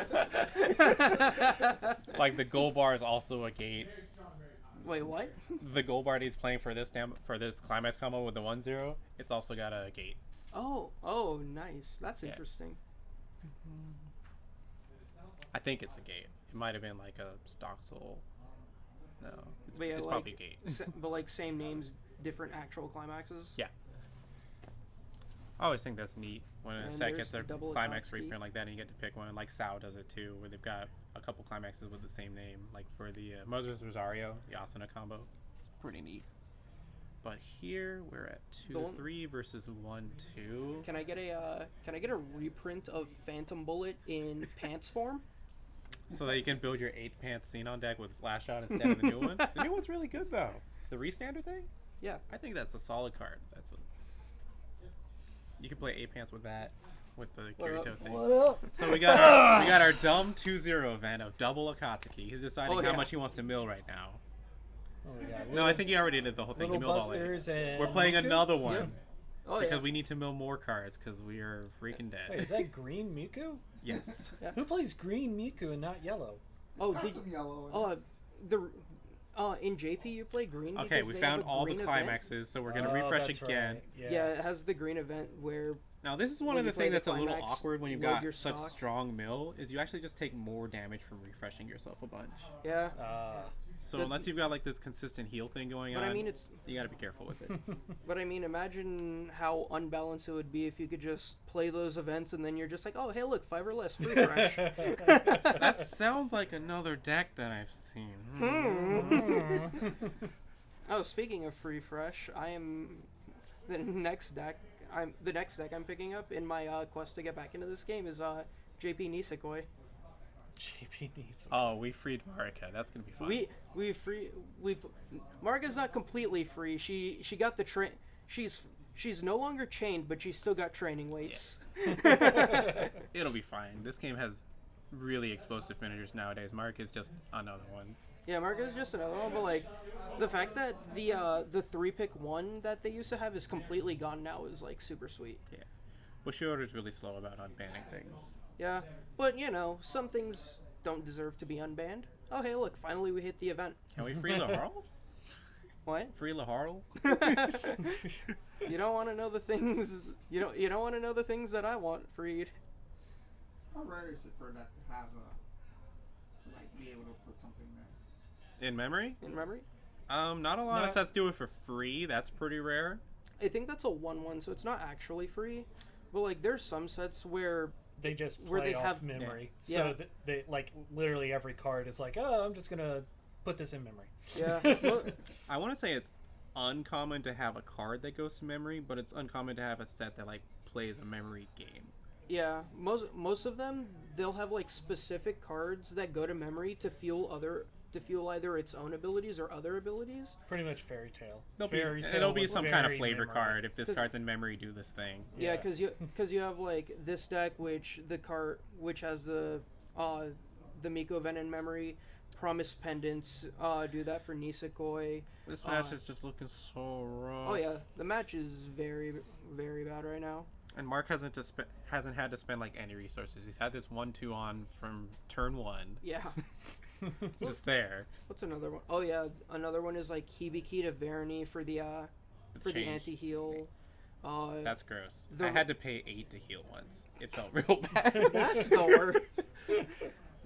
Like the Gold Bar is also a gate. very strong, very powerful. Wait, what? The Gold Bar he's playing for this climax combo with the 1-0, it's also got a gate. Oh, nice. That's Yeah. interesting. I think it's a gate. It might have been like a stock soul. No, it's, But yeah, it's like, probably a gate. but like same names, different actual climaxes. Yeah. I always think that's neat when a And set there's gets a the double climax Akatsuki. reprint like that and you get to pick one. Like Sao does it too, where they've got a couple climaxes with the same name. Like for the Mother's Rosario, the Asuna combo. It's pretty neat. But here we're at The one- 2-3 versus 1-2. Can I get a reprint of Phantom Bullet in pants form? So that you can build your 8 pants Xenon deck with Flash Out instead of the new one. The new one's really good though. The restander thing? Yeah. I think that's a solid card. That's what you can play 8 pants with that, with the Kirito thing. up? So we got our dumb 2-0 event of double Akatsuki. He's deciding Oh, how yeah. much he wants to mill right now. Oh, we got No, I think he already did the whole thing. He Little milled all 8. Busters and We're playing Miku? another one Oh because yeah. we need to mill more cards because we are freaking dead. Wait, is that green Miku? Yes. Who plays green Miku and not yellow? Oh, Got did some yellow. In it. in JP you play green. Okay, because we they found have a all the green event. climaxes, so we're gonna Oh, refresh that's again. right. Yeah, it has the green event where Now this is one When of the you play things the that's a little climax, awkward when you've load got your such stock. strong mill, is you actually just take more damage from refreshing yourself a bunch. yeah. So But- unless you've got like this consistent heal thing going But on, I mean it's you gotta be careful with it. But I mean, imagine how unbalanced it would be if you could just play those events and then you're just like, oh, hey, look, 5 or less, free fresh. That sounds like another deck that I've seen. Oh, speaking of free fresh, I am the next deck I'm picking up in my quest to get back into this game is JP Nisekoi. JP needs. Oh, we freed Marika. That's gonna be fun. we Marga's not completely free. She got the train. She's no longer chained, but she's still got training weights. It'll be fine. This game has really explosive finishers nowadays. Mark is just another one. Yeah, Marga's just another one, but like the fact that the 3-pick one that they used to have is completely gone now is like super sweet. Yeah. Bushioda's really slow about unbanning things. Yeah, but you know, some things don't deserve to be unbanned. Oh hey, look, finally we hit the event. Can we free Laharl? What? Free Laharl? You don't want to know the things. You don't want to know the things that I want freed. How rare is it for that to have to like be able to put something there? In memory? In memory, Not a lot of sets do it for free. That's pretty rare. I think that's a 1/1, so it's not actually free. But like, there's some sets where They just Where play they off have- memory. Yeah. So they like literally every card is like, oh, I'm just gonna put this in memory. yeah, well, I want to say it's uncommon to have a card that goes to memory, but it's uncommon to have a set that like plays a memory game. yeah. Most of them they'll have like specific cards that go to memory to fuel either its own abilities or other abilities. Pretty much fairy tale. It'll be some kind of very flavor memory. card. If this 'Cause- card's in memory, do this thing. Yeah, Yeah. because you have like this deck which has the Miko event in memory. Promise pendants do that for Nisekoi. This match is just looking so rough. Oh yeah, the match is very very bad right now. And Mark hasn't had to spend like any resources. He's had this 1/2 on from turn 1. Yeah. It's just there. What's another one? Oh yeah, another one is like Hibiki to Verni for the Change. anti-heal. That's gross. the- I had to pay 8 to heal once. It felt real bad. That's the worst.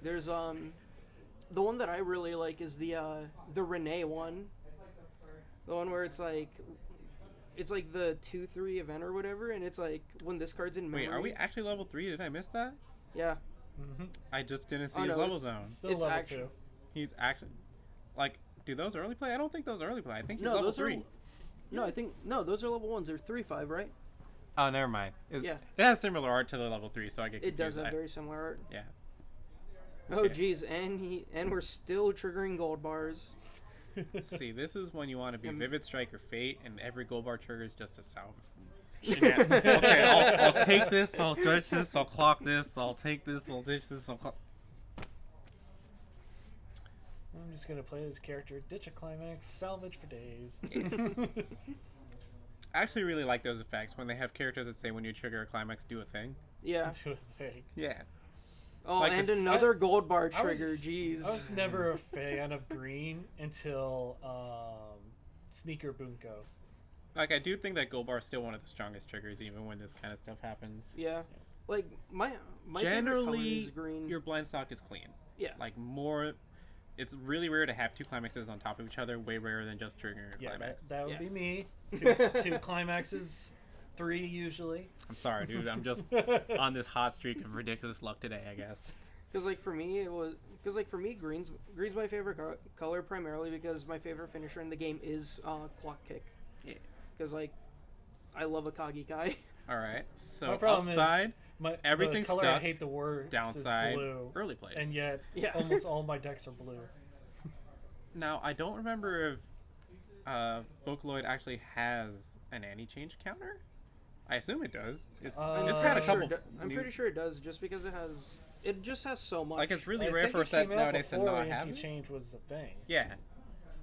There's the one that I really like is the Renee one. The one where it's like the 2/3 event or whatever, and it's like when this card's in memory. Wait, are we actually level 3? Did I miss that? Yeah. I just didn't see Oh, his no, level it's- zone. Still It's level actu- 2. He's actually like, do those early play? I don't think those early play. I think he's No, level those 3. are. No, I think no. Those are level 1s. They're 3/5, right? Oh, never mind. Yeah. It has similar art to the level 3, so I get confused. It does have very similar art. Yeah. Oh Okay. geez, and we're still triggering gold bars. See, this is when you want to be Um, Vivid Strike or Fate, and every gold bar trigger is just a salve. Okay, I'll take this, I'll dodge this, I'll clock this, I'll take this, I'll ditch this, I'll clock. I'm just gonna play this character, ditch a climax, salvage for days. I actually really like those effects when they have characters that say when you trigger a climax, do a thing. Yeah. Do a thing. Yeah. Oh, Like and this- another gold bar I was- trigger. Jeez. I was never a fan of green until Sneaker Bunko. Like, I do think that gold bar is still one of the strongest triggers, even when this kind of stuff happens. Yeah. Like my favorite color Generally, is green. your blind stock is clean. Yeah. Like, more... It's really rare to have 2 climaxes on top of each other, way rarer than just triggering a Yeah, climax. that would Yeah. be me. Two climaxes, 3 usually. I'm sorry, dude. I'm just on this hot streak of ridiculous luck today, I guess. Because like for me green's my favorite color primarily because my favorite finisher in the game is clock kick. Yeah. Because like I love Akagi Kai. All right. So My problem upside, is the everything's color I stuck. hate the worst Downside, is blue, early plays. and yet Yeah. almost all my decks are blue. Now, I don't remember if Vocaloid actually has an anti-change counter. I assume it does. It's had a couple. I'm pretty sure it does just because it just has so much. Like, it's really I rare think for a it set came out nowadays to before not have it. anti-change was a thing. Yeah.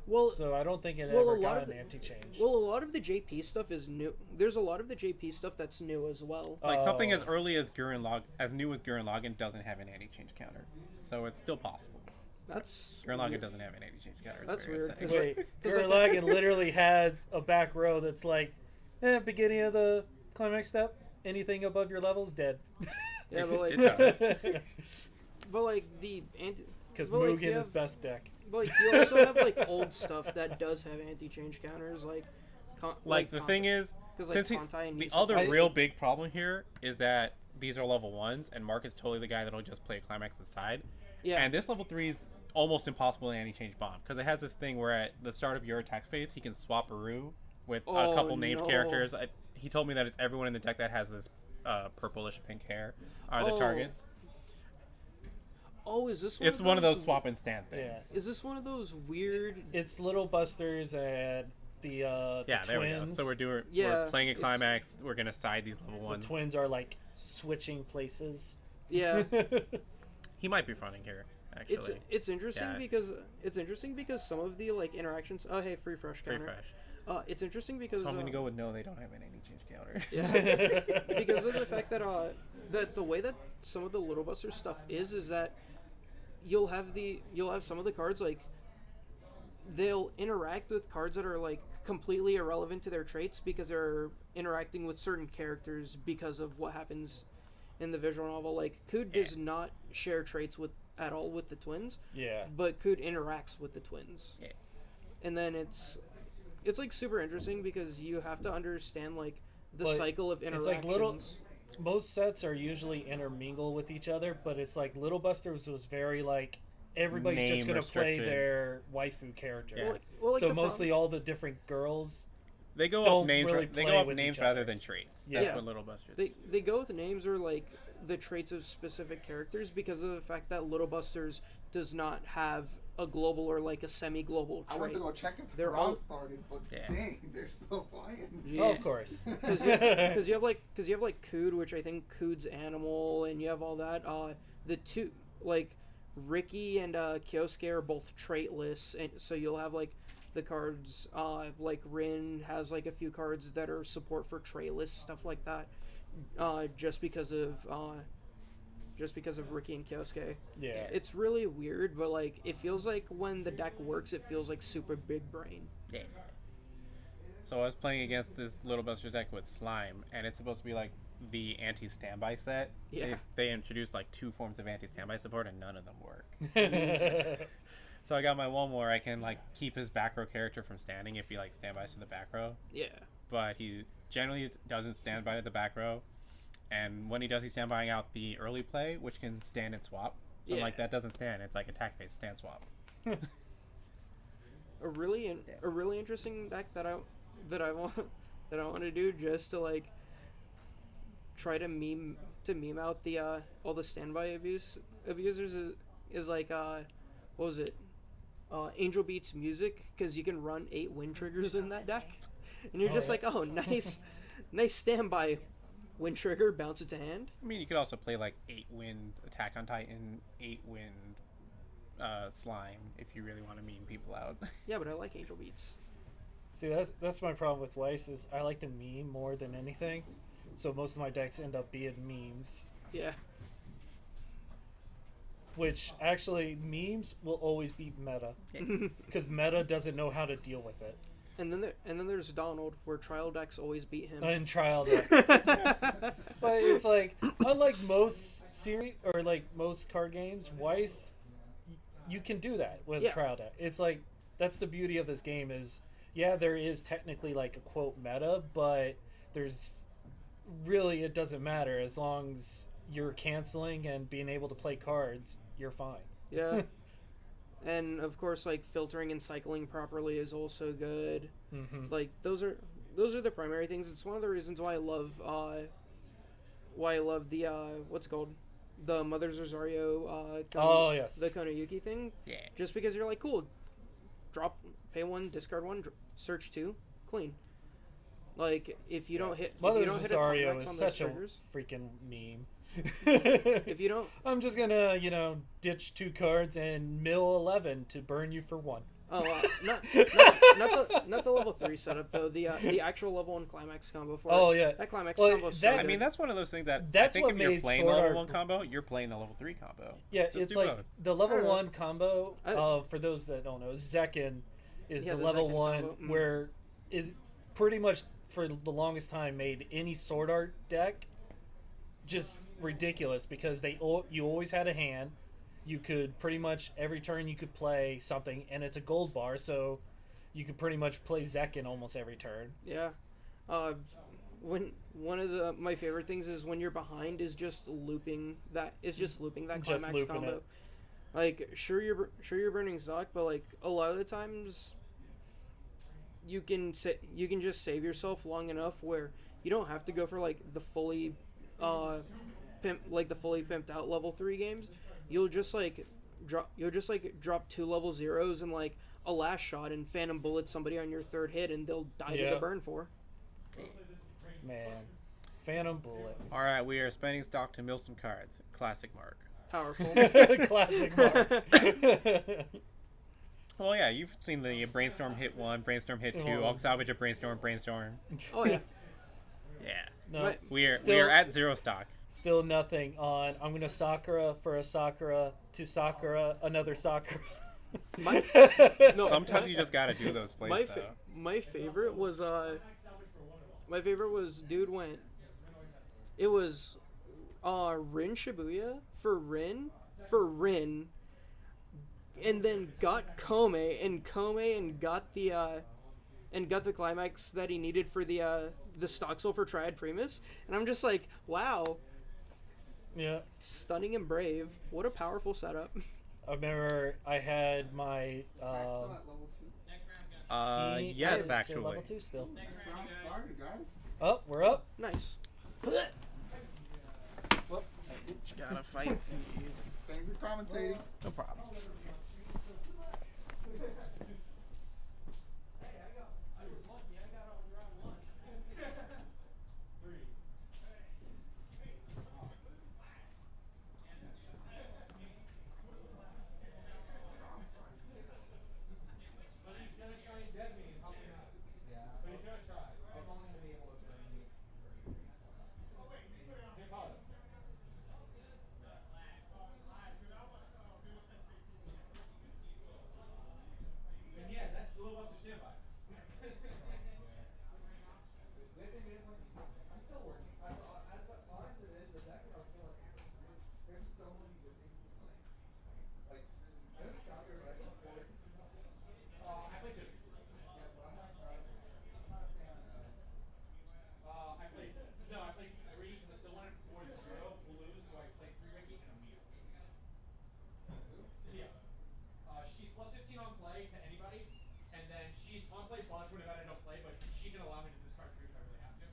well So I don't think it well, ever a lot got of an the- anti-change. well, a lot of the JP stuff is new. There's a lot of the JP stuff that's new as well. Like, something as Oh. early as Gurren as new as Gurren Lagann doesn't have an anti-change counter. So it's still possible. That's Gurren Lagann weird. doesn't have an anti-change counter. It's That's very weird, upsetting. 'cause Wait, 'cause Gurren like Lagann literally has a back row that's like, beginning of the climax step, anything above your level's dead. Yeah, but like, It does. but like the anti. Because But, like, Mugen you is have- best deck. But like, you also have like old stuff that does have anti-change counters, like. Like, the thing is, 'cause, like, since Kantai and the Nisa- other I- real big problem here is that these are level 1s, and Mark is totally the guy that'll just play a climax inside. Yeah. And this level 3 is almost impossible in anti-change bomb, because it has this thing where at the start of your attack phase, he can swap Aru with a Oh, couple named no. characters. He told me that it's everyone in the deck that has this purplish pink hair are the Oh. targets. Oh, is this one? It's one of those swap and stand things. Is this one of those weird? It's Little Busters and the Yeah, the there we go. twins. So we're Yeah, playing a it's- climax. We're gonna side these level The ones. twins are like switching places. Yeah, He might be fronting here, actually. it's interesting Yeah. because some of the like interactions. Oh, hey, free fresh Very counter. fresh. It's interesting because So I'm gonna go with no. They don't have an any change counter. yeah, because of the fact that that the way that some of the Little Busters stuff is that you'll have some of the cards like they'll interact with cards that are like completely irrelevant to their traits because they're interacting with certain characters because of what happens in the visual novel. Like Cood does not share traits with at all with the twins, Yeah. but Cood interacts with the twins. Yeah. And then it's like super interesting because you have to understand like the But cycle of it's interactions. like little- Most sets are usually intermingle with each other, but it's like Little Busters was very like everybody's just Name gonna play restricted. their waifu character. Yeah. Well, like So the mostly all the different girls. They go Don't off names. really They play go off with names each rather other. than traits. That's Yeah. what Little Busters. they go with names or like the traits of specific characters because of the fact that Little Busters does not have a global or like a semi-global I went trait. to go check if the They're round all- started, but Yeah. dang, they're still playing. Oh, of course. Because you have like Cood, which I think Cood's animal, and you have all that. The two like Ricky and Kyosuke are both traitless, and so you'll have like the cards. Like Rin has like a few cards that are support for traitless stuff like that. Just because of Ricky and Kyosuke. Yeah. It's really weird, but like it feels like when the deck works, it feels like super big brain. Yeah. So I was playing against this Little Buster deck with Slime, and it's supposed to be like the anti-standby set. Yeah. They introduced like 2 forms of anti-standby support, and none of them work. So I got my one where I can like keep his back row character from standing if he like standbys to the back row, Yeah. but he generally doesn't stand by to the back row. And when he does, he's standbying out the early play, which can stand and swap. So I'm Yeah. like, that doesn't stand. It's like attack phase, stand swap. A really interesting deck that I want to do just to like try to meme out the all the standby abusers is like what was it Angel Beats Music, because you can run 8 wind triggers in that deck and you're just yeah. like, oh, nice standby wind trigger, bounce it to hand. I mean, you could also play like 8 wind Attack on Titan, 8 wind Slime if you really want to meme people out. Yeah, but I like Angel Beats. See, that's my problem with Weiss is I like to meme more than anything, so most of my decks end up being memes. Yeah. Which actually, memes will always beat meta because meta doesn't know how to deal with it. And then there's Donald, where trial decks always beat him. In trial decks, but it's like unlike most series or like most card games, Weiss, you can do that with Yeah. trial deck. It's like that's the beauty of this game is yeah, there is technically like a quote meta, but there's really it doesn't matter as long as you're canceling and being able to play cards, you're fine. Yeah. And of course, like filtering and cycling properly is also good. Mm-hmm. Like those are the primary things. It's one of the reasons why I love the what's it called, the Mother's Rosario Oh yes. the Konayuki thing. Yeah. Just because you're like, cool, pay 1, discard 1, search 2, clean. Like if you don't hit Mother's if you don't hit a Rosario climax is on those such a triggers, freaking meme. if you don't I'm just gonna, ditch 2 cards and mill 11 to burn you for 1. not the level 3 setup though, the actual level 1 climax combo for Oh it. yeah, That climax Well, combo. So that- I good. mean, that's one of those things that That's I think what if you're made playing Sword the level Art- 1 combo, you're playing the level 3 combo. yeah. Just It's do like both. the level I don't know. 1 combo. For those that don't know, Zekin is Yeah, the the level Zekin 1 combo. where it pretty much for the longest time made any Sword Art deck just ridiculous because you always had a hand. You could pretty much every turn you could play something, and it's a gold bar, so you could pretty much play Zekin almost every turn. Yeah. When one of my favorite things is when you're behind is just looping that Just climax looping combo. it. Like sure you're burning Zuck, but like a lot of the times you can just save yourself long enough where you don't have to go for like the fully pimped out level 3 games. you'll just like drop 2 level zeros and like a last shot and phantom bullet somebody on your 3rd hit and they'll die to Yeah. the burn 4. Man, Phantom Bullet. All right, we are spending stock to mill some cards. Classic Mark. Powerful. Classic Mark. Well, yeah, you've seen the Brainstorm hit 1, Brainstorm hit 2. I'll salvage a Brainstorm. Oh yeah. Yeah. No, Right. We are Still- at 0 stock. still nothing on. I'm gonna Sakura for a Sakura to Sakura another Sakura. My, no, Sometimes you just gotta do those plays, though. my favorite was dude went. It was Rin Shibuya for Rin, and then got Kome and got the climax that he needed for the stock soul for Triad Primus, and I'm just like, wow, Yeah, stunning and brave. What a powerful setup. I remember I had my. Is Zach still at level 2? Yes, still actually. Level 2 still. Next round started, guys. Oh, we're up. Nice. Gotta fight these. Thank you for commentating. No problem. But he's gonna try and dead me and help me out. But he's gonna try. He's only gonna be able to burn me. Hey, Paul. And yeah, that's the little Buster standby. I'm still working. As long as it is, the deck I feel like there's so many good things to play. Like, I think Soccer right before. I play 2. I played 3 because I still wanted 4-0. We'll lose, so I played 3 Ricky and a Mia. Mia. She's plus 15 on play to anybody, and then she's on play bunch whenever I don't play, but she can allow me to discard 3 if I really have to.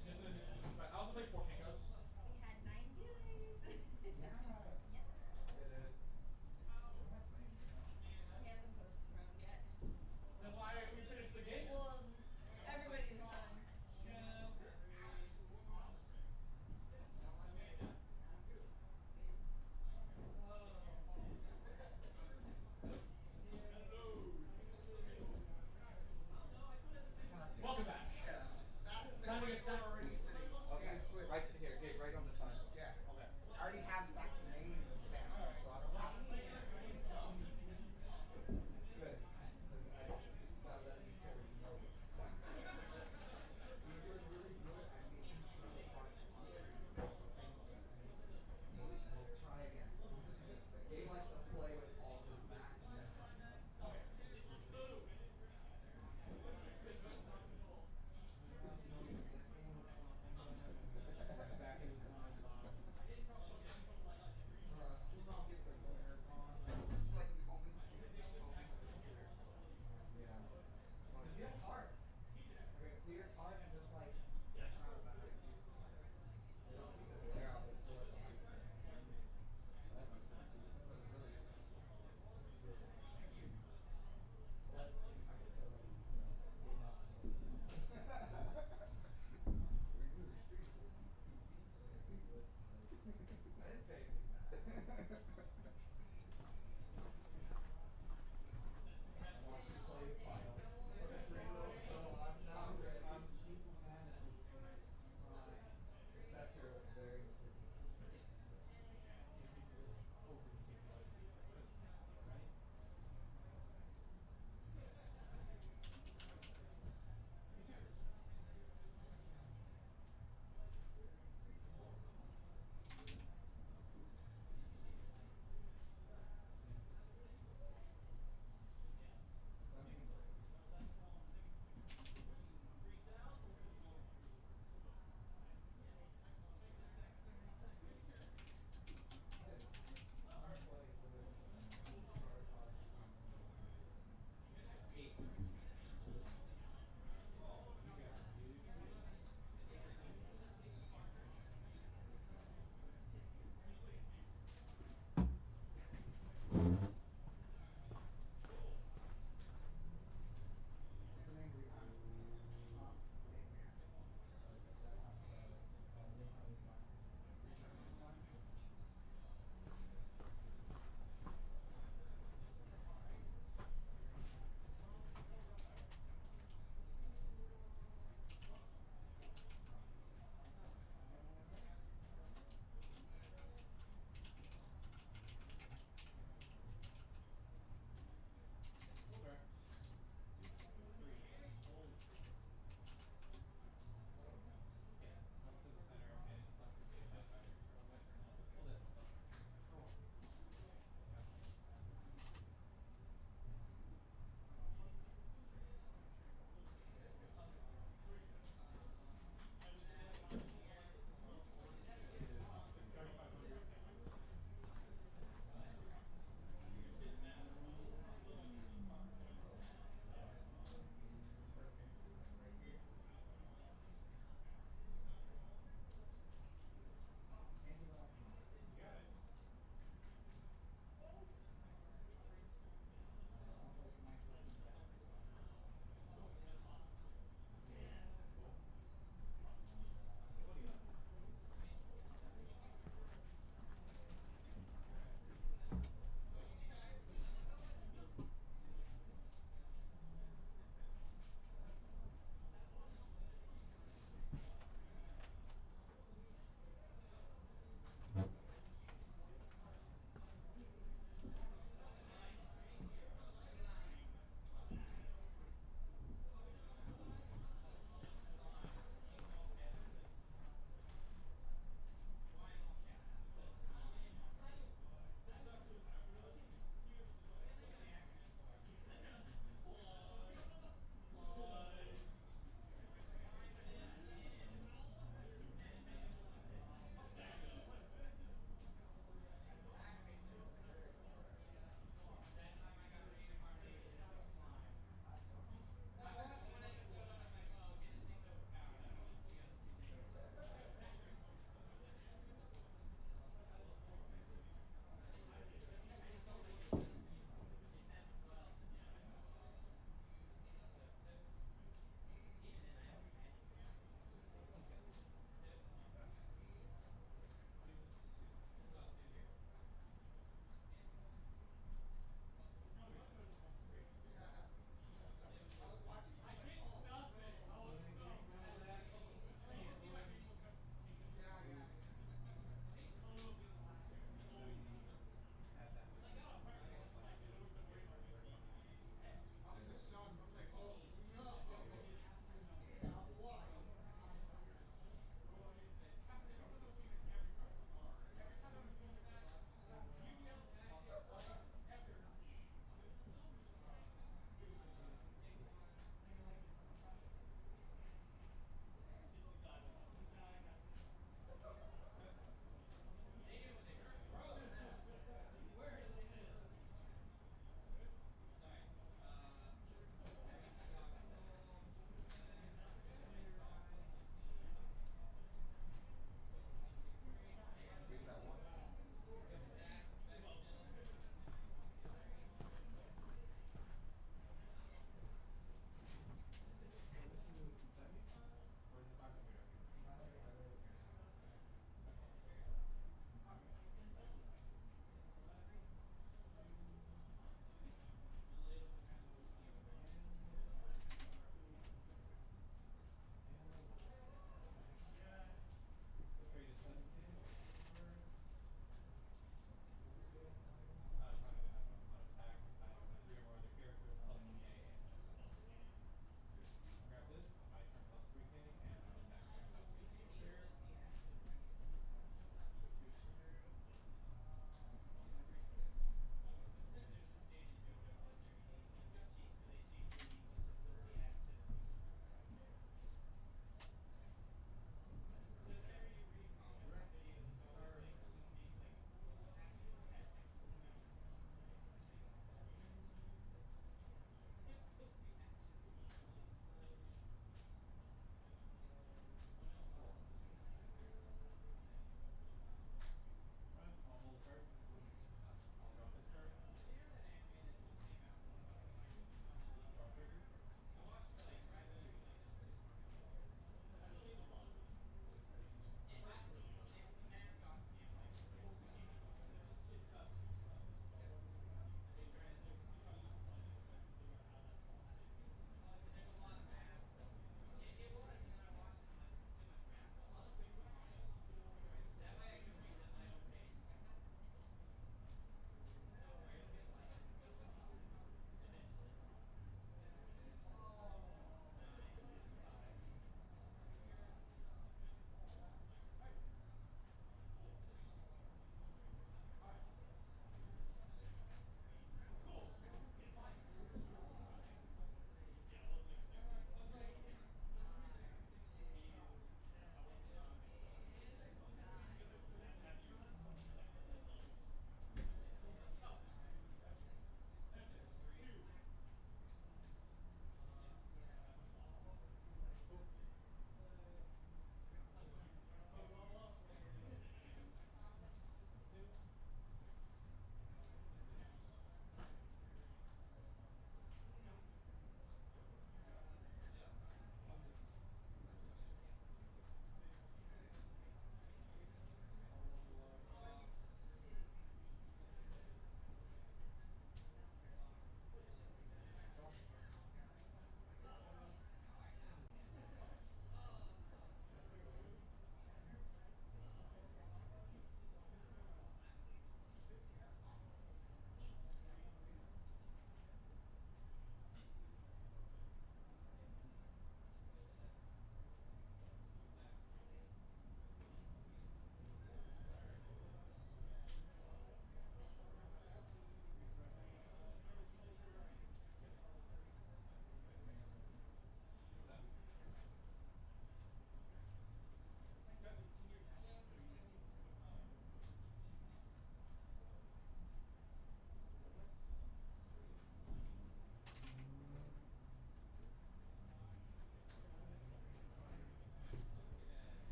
She's just an initiative, but I also played 4 Kinkos. We had 9 viewers. He hasn't posted round yet. Then why haven't we finished the game? Well, everybody's done.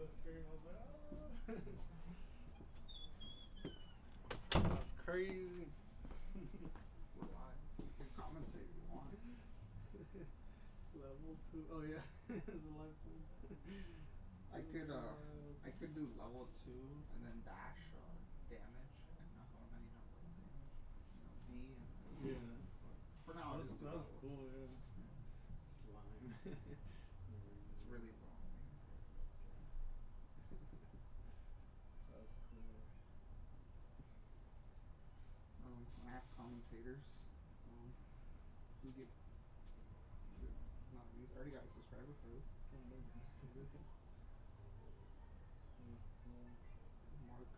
the stream. I was like, oh. That's crazy. We're live. You can commentate if you want. Level 2. Oh yeah, it's a live point. I could do level 2 and then dash damage and not how many number of damage. You know, D and Yeah. for now I'll That's just do level. cool, yeah. Slime. It's really long. That's cool. I have commentators. We get not views. I already got a subscriber for this. That's cool. Mark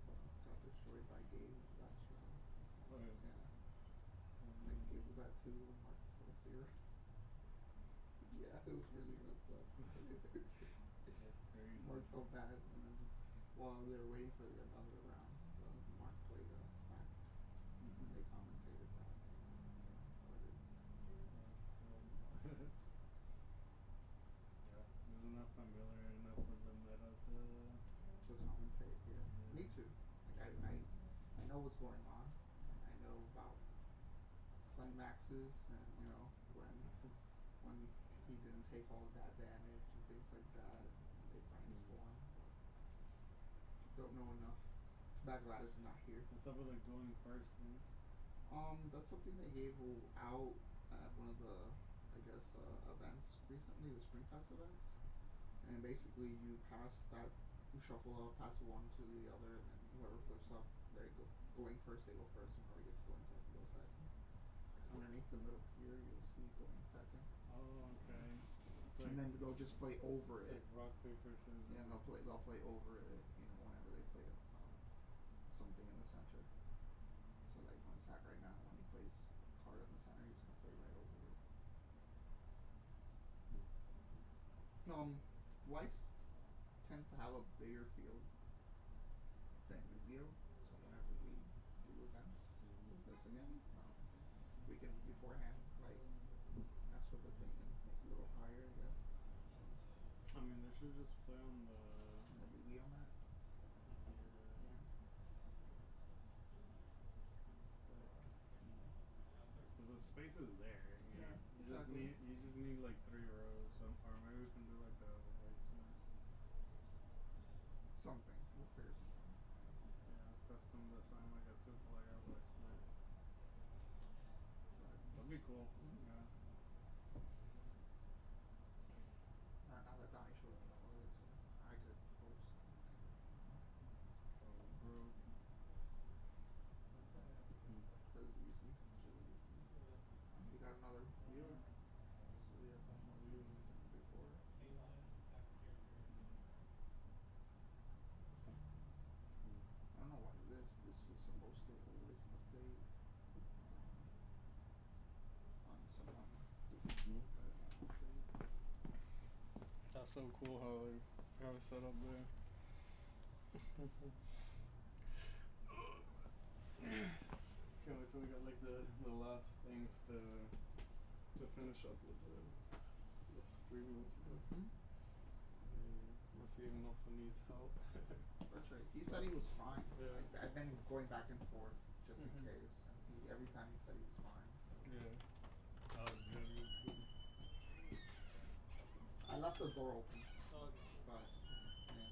got destroyed by Gabe last round. Oh, yeah. Yeah. Like Gabe was at 2 and Mark was still 0. Yeah, it was really messed up. That's crazy. Mark felt bad, and then while they were waiting for the other round, Mark played Snack, and they commentated that. Started. That's cool. Yeah, there's enough familiar enough with the meta To commentate, yeah. Me too. Like I know what's going on, and I know about climaxes, and you know when he didn't take all of that damage and things like that. And they brainstorm. Don't know enough. Bad Gladys is not here. What's up with like going first, man? That's something they gave out at one of the, I guess, events recently, the Spring Fest events. And basically, you pass that, you shuffle out, pass one to the other, and then whoever flips up, there you go. Going first, they go first, and whoever gets going second, goes second. Underneath the middle here, you'll see going second. Oh, okay. It's like, And then they'll just play over it's it. like rock, paper, scissors. Yeah, they'll play over it, you know, whenever they play something in the center. So like on Sack right now, when he plays card in the center, he's gonna play right over it. Weiss tends to have a bigger field than Yu-Gi-Oh! So whenever we do events with this again, we can beforehand like mess with the thing and make it a little higher, I guess. I mean, they should just play on the. On the Yu-Gi-Oh! Map. Yeah. Because the space is there. Yeah, You just exactly. need like 3 rows, or maybe we can do like a Weiss match. Something. We'll figure something out. Yeah, custom design like a 2-player Weiss match. That'd be cool. Yeah. Now that Donnie showed me all of it, so I could post. Oh, bro. That was easy. It's really easy. We got another viewer. So we have one more viewer than before. I don't know why this is supposed to always update on someone. That's so cool how they have it set up there. Can't wait till we got like the last things to finish up with the stream and stuff. We'll see if Nelson needs help. That's right. He said he was fine. Yeah. I've been going back and forth just in case. And every time he said he was fine. So. Yeah. That was good. I left the door open. Okay. But yeah.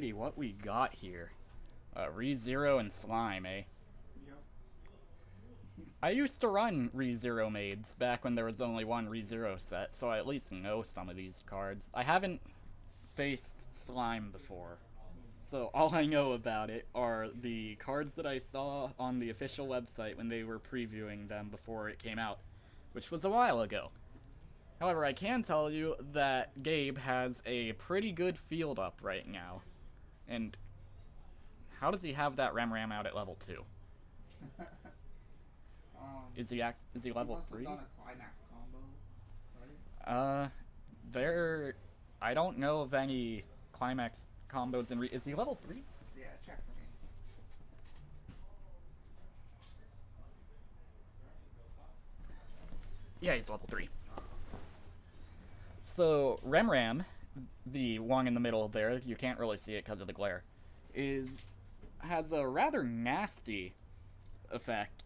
Alrighty, what we got here? ReZero and Slime, eh? Yep. I used to run ReZero maids back when there was only one ReZero set, so I at least know some of these cards. I haven't faced Slime before, so all I know about it are the cards that I saw on the official website when they were previewing them before it came out, which was a while ago. However, I can tell you that Gabe has a pretty good field up right now. And how does he have that Ram out at level 2? Is he level must 3? have done a climax combo, right? I don't know of any climax combos in is he level 3? Yeah, check for me. Yeah, he's level 3. So, Ram, the one in the middle there, you can't really see it because of the glare, has a rather nasty effect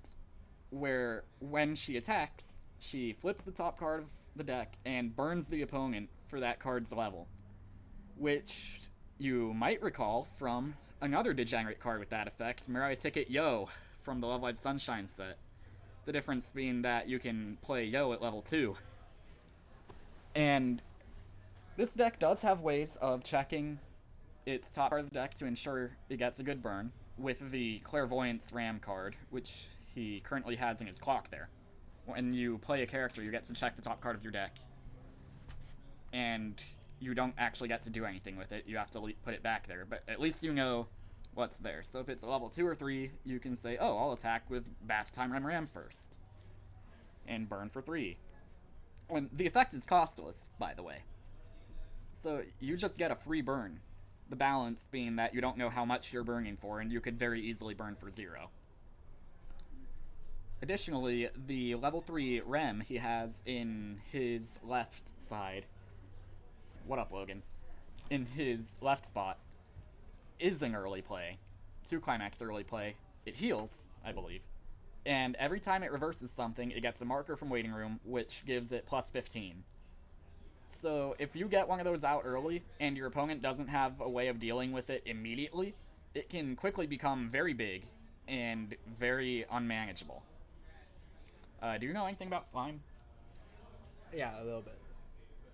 where when she attacks, she flips the top card of the deck and burns the opponent for that card's level, which you might recall from another degenerate card with that effect, Mirai Ticket Yo from the Love Live Sunshine set. The difference being that you can play Yo at level 2. And this deck does have ways of checking its top part of the deck to ensure it gets a good burn with the Clairvoyance Ram card, which he currently has in his clock there. When you play a character, you get to check the top card of your deck. And you don't actually get to do anything with it. You have to put it back there, but at least you know what's there. So if it's a level 2 or 3, you can say, oh, I'll attack with Bath Time Ram first. And burn for 3. And the effect is costless, by the way. So you just get a free burn. The balance being that you don't know how much you're burning for, and you could very easily burn for 0. Additionally, the level 3 Rem he has in his left side. What up, Logan? In his left spot is an early play. 2 climax early play. It heals, I believe. And every time it reverses something, it gets a marker from Waiting Room, which gives it plus 15. So if you get one of those out early, and your opponent doesn't have a way of dealing with it immediately, it can quickly become very big and very unmanageable. Do you know anything about Slime? Yeah, a little bit.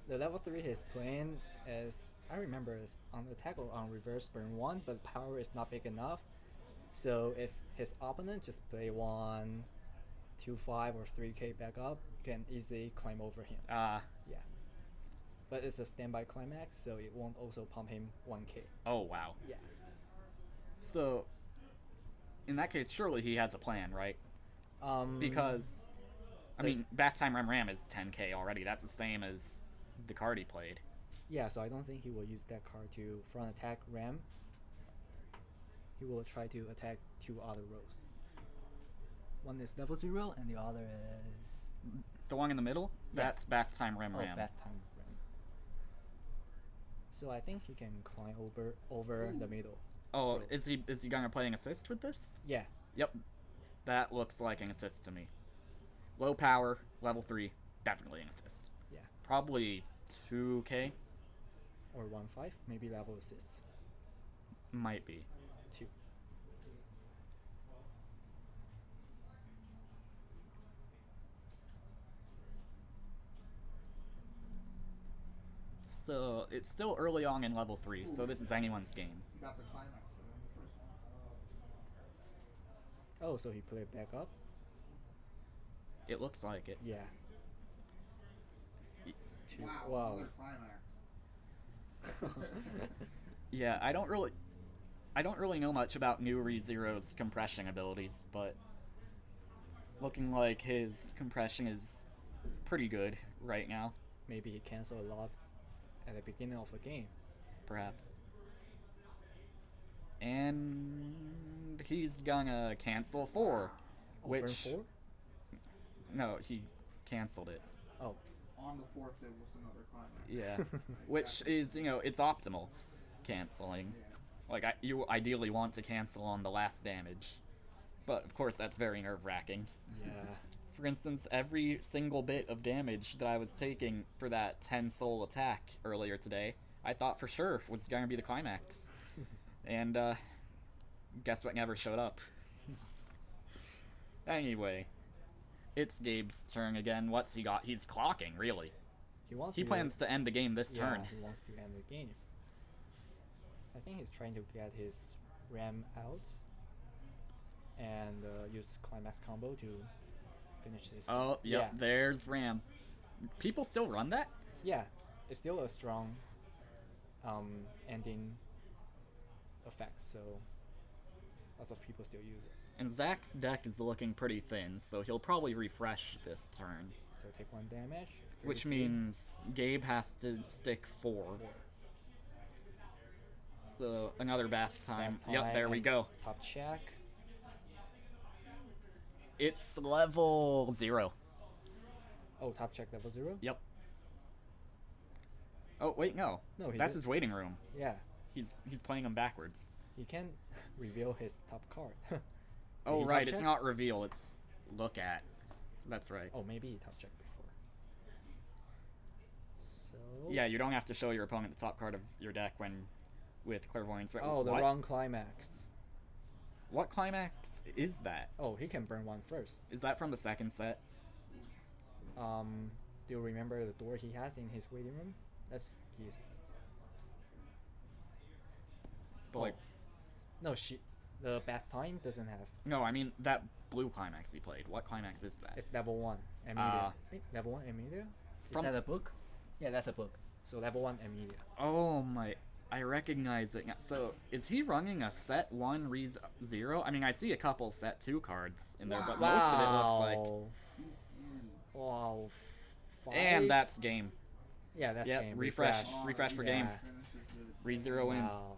The level 3 he's playing is, I remember, is on attack or on reverse burn 1, but power is not big enough. So if his opponent just play 1, 2, 5 or 3k back up, you can easily climb over him. Yeah. But it's a standby climax, so it won't also pump him 1k. Oh, wow. Yeah. So, in that case, surely he has a plan, right? Because, I mean, Bath Time Ram is 10k already. That's the same as the card he played. Yeah, so I don't think he will use that card to front attack Ram. He will try to attack 2 other rows. One is level 0 and the other is... The one in the middle? Yeah. That's Bath Time Ram. Bath Time Ram. So I think he can climb over the middle. Oh, row. is he gonna play an assist with this? Yeah. Yep. That looks like an assist to me. Low power, level 3, definitely an assist. Yeah. Probably 2k? Or 1-5, maybe level assist. Might be. 2. So, it's still early on in level 3, so this is anyone's game. He got the climax though in the first one. Oh, so he put it back up? It looks like it. Yeah. Wow, Wow. another climax. Yeah, I don't really know much about new ReZero's compression abilities, but looking like his compression is pretty good right now, Maybe he cancel a lot at the beginning of the game. perhaps. And he's gonna cancel 4, Burn which 4? no, he canceled it. Oh. On the 4th, there was another climax. Yeah, which is, it's optimal canceling. Yeah. Like, you ideally want to cancel on the last damage, but of course that's very nerve-wracking. Yeah. For instance, every single bit of damage that I was taking for that 10 soul attack earlier today, I thought for sure was going to be the climax. And, guess what never showed up? Anyway, it's Gabe's turn again. What's he got? He's clocking, really. He plans to end the game this turn. He wants to end the game. I think he's trying to get his ram out and use climax combo to finish this. Oh, yep, Yeah. there's Ram. People still run that? Yeah, it's still a strong ending effect, so lots of people still use it. And Zach's deck is looking pretty thin, so he'll probably refresh this turn. So take 1 damage. Which 33. means Gabe has to stick 4. So another bath time. Bath Yep, time there we and go. Top check. It's level 0. Oh, top check level 0? Yep. Oh, wait, no. No, he That's did- his waiting room. Yeah, He's playing them backwards. he can reveal his top card. Oh, he top right, it's check? not reveal, it's look at. That's right. Oh, maybe he top checked before. So. Yeah, you don't have to show your opponent the top card of your deck when with Clairvoyance. Wait, Oh, the what? wrong climax. What climax is that? Oh, he can burn 1 first. Is that from the second set? Do you remember the door he has in his waiting room? That's his. But like, No, the bath time doesn't have. no, I mean that blue climax he played. What climax is that? It's level 1. Emilia. Level 1 Emilia? Is From- that a book? Yeah, that's a book. So level 1 Emilia. Oh my, I recognize it. So is he running a set 1 0? I mean, I see a couple set 2 cards in there, but most of it looks like. Wow. 5? And that's game. Yeah, that's Yep, game. refresh for game. Yeah. Re-0 wins. Wow.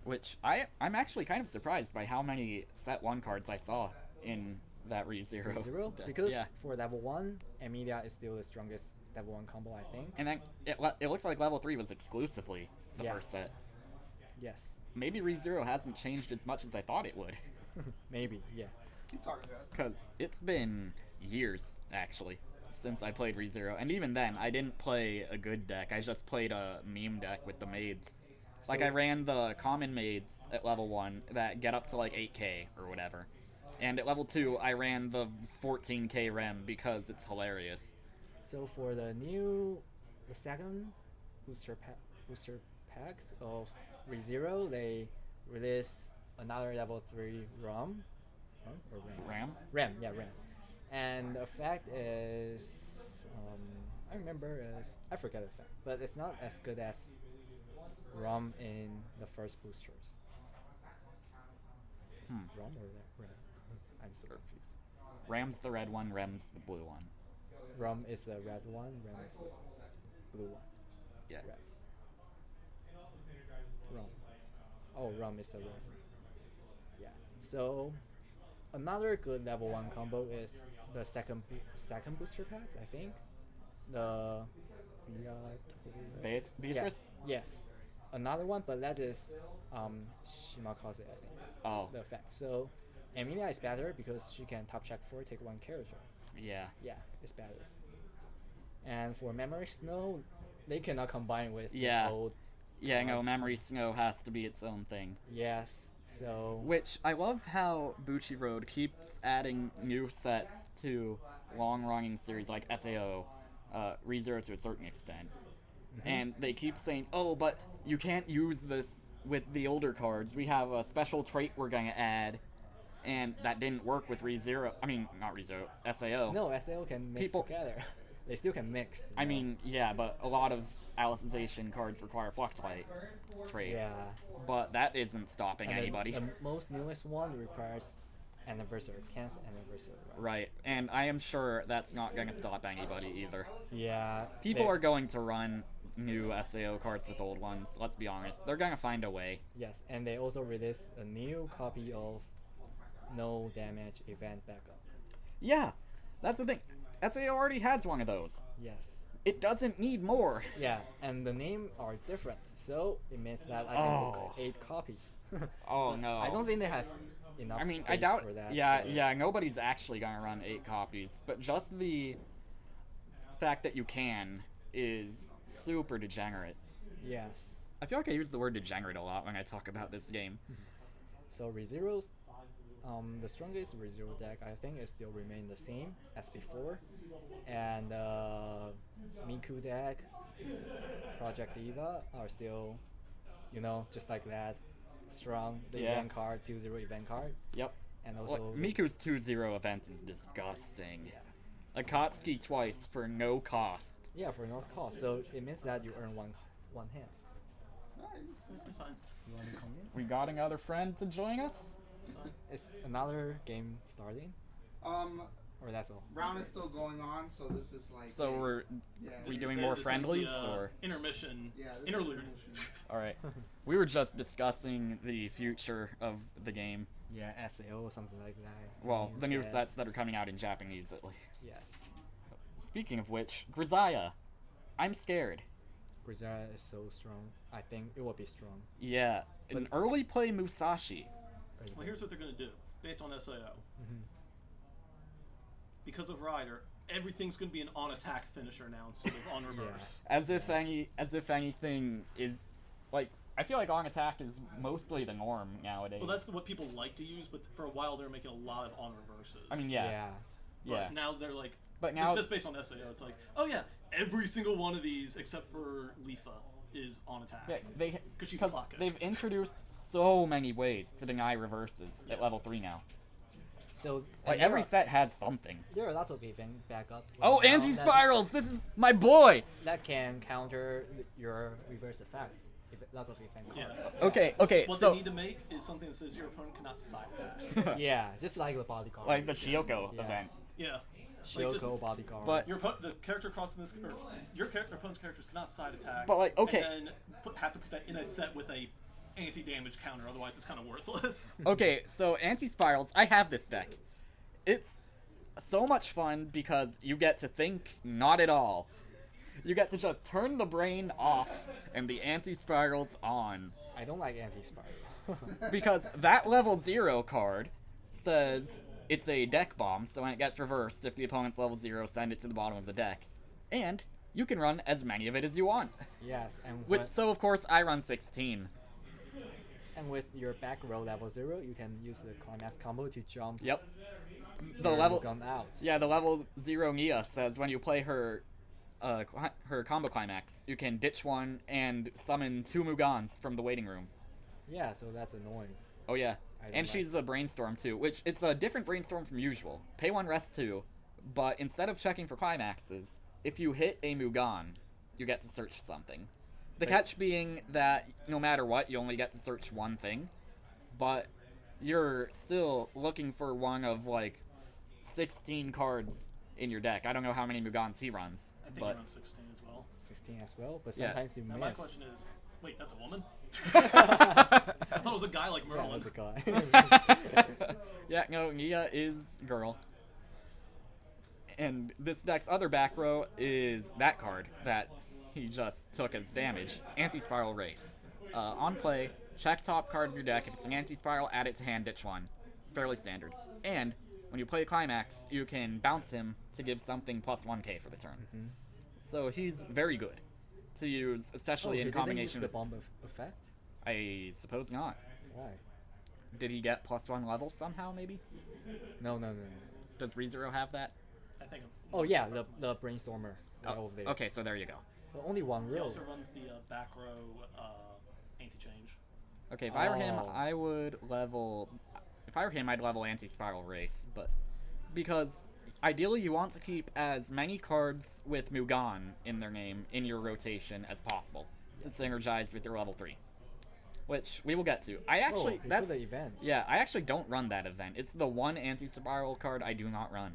Which I'm actually kind of surprised by how many set 1 cards I saw in that Re-0. 0? deck. Because yeah. for level 1, Emilia is still the strongest level 1 combo, I think. And then it looks like level 3 was exclusively the Yeah. first set. Yes. Maybe Re-0 hasn't changed as much as I thought it would. Maybe, yeah. Keep talking, guys. Because it's been years, actually, since I played Re-0. And even then, I didn't play a good deck. I just played a meme deck with the maids. Like, So- I ran the common maids at level 1 that get up to, like, 8k or whatever. And at level 2, I ran the 14k rem because it's hilarious. So for the second booster packs of ReZero, they release another level 3 ROM. Or RAM? Ram? RAM. And the effect is I forget the effect, but it's not as good as ROM in the first boosters. ROM or RAM? I'm so confused. Ram's the red one, Rem's the blue one. ROM is the red one, RAM is the blue one. Yeah. Red. ROM. Oh, ROM is the red one. Yeah. So another good level 1 combo is the second booster packs, I think. The Beatrice? Yes. Another one, but that is Shimakaze, I think. Oh, The effect. So Emilia is better because she can top check 4, take 1 character. yeah. Yeah, it's better. And for Memory Snow, they cannot combine with Yeah. the old. Yeah, no, cards. Memory Snow has to be its own thing. Yes. So Which, I love how Bucci Road keeps adding new sets to long-running series like SAO, ReZero to a certain extent. And they keep saying, oh, but you can't use this with the older cards. We have a special trait we're going to add. And that didn't work with ReZero. I mean, not ReZero, SAO. no, SAO can mix People- together. They still can mix. I mean, yeah, but a lot of Alicization cards require Fluxlight trait. Yeah. But that isn't stopping And then anybody. The most newest one requires anniversary, 10th anniversary. Right, and I am sure that's not going to stop anybody either. Yeah. People are going to run new SAO cards with old ones, let's be honest. They're going to find a way. Yes, and they also released a new copy of No Damage Event Backup. Yeah, that's the thing. SAO already has one of those. Yes. It doesn't need more. Yeah, and the name are different, so it means that I can book Oh. 8 copies. Oh, no. I don't think they have enough I mean, space I doubt. for that. Yeah, so- yeah. Nobody's actually gonna run 8 copies, but just the fact that you can is super degenerate. Yes. I feel like I use the word degenerate a lot when I talk about this game. So ReZero's, the strongest ReZero deck I think is still remain the same as before, and Miku deck, Project Diva are still, just like that, strong. The Yeah. event card, 2-0 event card, Yep. and Well, also Miku's 2-0 event is disgusting. Akatsuki twice for no cost. yeah, for no cost. So it means that you earn one hand. Nice. This is fine. You want to come in? We got another friend to join us? Is another game starting, or that's all? Round is still going on, so this is like. So we're Yeah. we doing Yeah, more this is friendlies the, or intermission? Yeah. This Interlude. Is intermission. all right. We were just discussing the future of the game. Yeah, SAO or something like that. Well, the new sets. sets that are coming out in Japanese at least. Yes. Speaking of which, Grisaya. I'm scared. Grisaya is so strong. I think it will be strong. Yeah. An early play Musashi. Well, here's what they're gonna do based on SAO. Mhm. Because of Rider, everything's gonna be an on-attack finisher now instead of on reverse. As if anything is like I feel like on attack is mostly the norm nowadays. Well, that's what people like to use, but for a while they were making a lot of on reverses. I mean, yeah. But now they're like, But now just based on SAO, it's like, oh yeah, every single one of these except for Leafa is on attack. yeah, they 'Cause she's a because clock. they've introduced so many ways to deny reverses at level 3 now. So Like and every set has something. there are lots of event backup. Oh, right now anti-spirals! This is my boy! that can counter your reverse effects. Lots of event Yeah. cards. Okay, What so they need to make is something that says your opponent cannot side attack. Yeah, just like the bodyguard. like the Shioko Yes. event. Yeah. Shioko bodyguard. But The character crossing this, or your opponent's characters cannot side attack. But, like, okay. And then have to put that in a set with a anti-damage counter, otherwise it's kind of worthless. okay, so anti-spirals, I have this deck. It's so much fun because you get to think not at all. You get to just turn the brain off and the anti-spirals on. I don't like anti-spiral. Because that level 0 card says it's a deck bomb, so when it gets reversed, if the opponent's level 0, send it to the bottom of the deck. And you can run as many of it as you want. Yes, and So, of course, I run 16. and with your back row level 0, you can use the climax combo to jump. Yep. The your level... gun out. Yeah, the level 0 Nia says when you play her combo climax, you can ditch one and summon 2 Mugans from the waiting room. Yeah, so that's annoying. Oh yeah, I don't and like- she's a brainstorm too, which it's a different brainstorm from usual. Pay 1, rest 2, but instead of checking for climaxes, if you hit a Mugan, you get to search something. The catch being that no matter what, you only get to search one thing, but you're still looking for one of like 16 cards in your deck. I don't know how many Mugans he runs, I think but he runs 16 as well. 16 as well, but Yeah. sometimes you Now miss. my question is, wait, that's a woman? I thought it was a guy like Yeah, Merlin. that's a guy. yeah, no, Nia is girl. And this deck's other back row is that card that he just took as damage. Anti-Spiral Race. On play, check top card of your deck. If it's an anti-spiral, add it to hand, ditch one. Fairly standard. And when you play Climax, you can bounce him to give something plus 1k for the turn. So he's very good to use, especially he in didn't combination use the with... bomb effect? I suppose not. Why? Did he get plus 1 level somehow, maybe? No. Does ReZero have that? I think. Oh yeah, the brainstormer right Oh, over there. okay, so there you go. But only one He row. also runs the back row anti-change. Okay, if I were him, Oh. I would level... If I were him, I'd level Anti-Spiral Race, but... Because ideally you want to keep as many cards with Mugan in their name in your rotation as possible to synergize with your level 3. Which we will get to. I actually... before that's the event. Yeah, I actually don't run that event. It's the one Anti-Spiral card I do not run.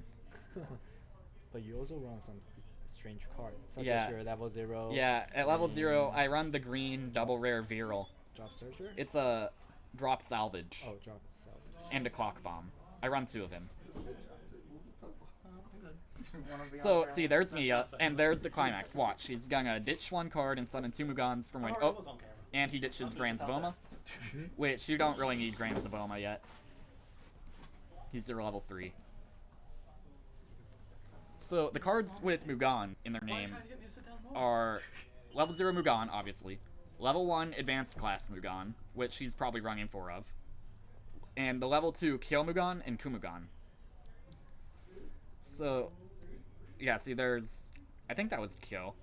But you also run some strange cards, such Yeah. as your level 0. Yeah, at level green 0, I run the green double rare Viral. Drop Searcher? It's a drop salvage Oh, drop itself. and a clock bomb. I run 2 of him. Wanna be on So, camera? see, there's Mia, and there's the climax. Watch, he's gonna ditch one card and summon 2 Mugans from when... It Oh, was on camera. and he ditches Okay, Grand stop that. Zaboma, which you don't really need Grand Zaboma yet. He's your level 3. So, the cards with Mugan in their Why name try to get me to sit down more? are level 0 Mugan, obviously. level 1 advanced class Mugan, which he's probably running 4 of, and the level 2 Kyomugan and Kumugan. So, yeah, see, there's... I think that was Kyo.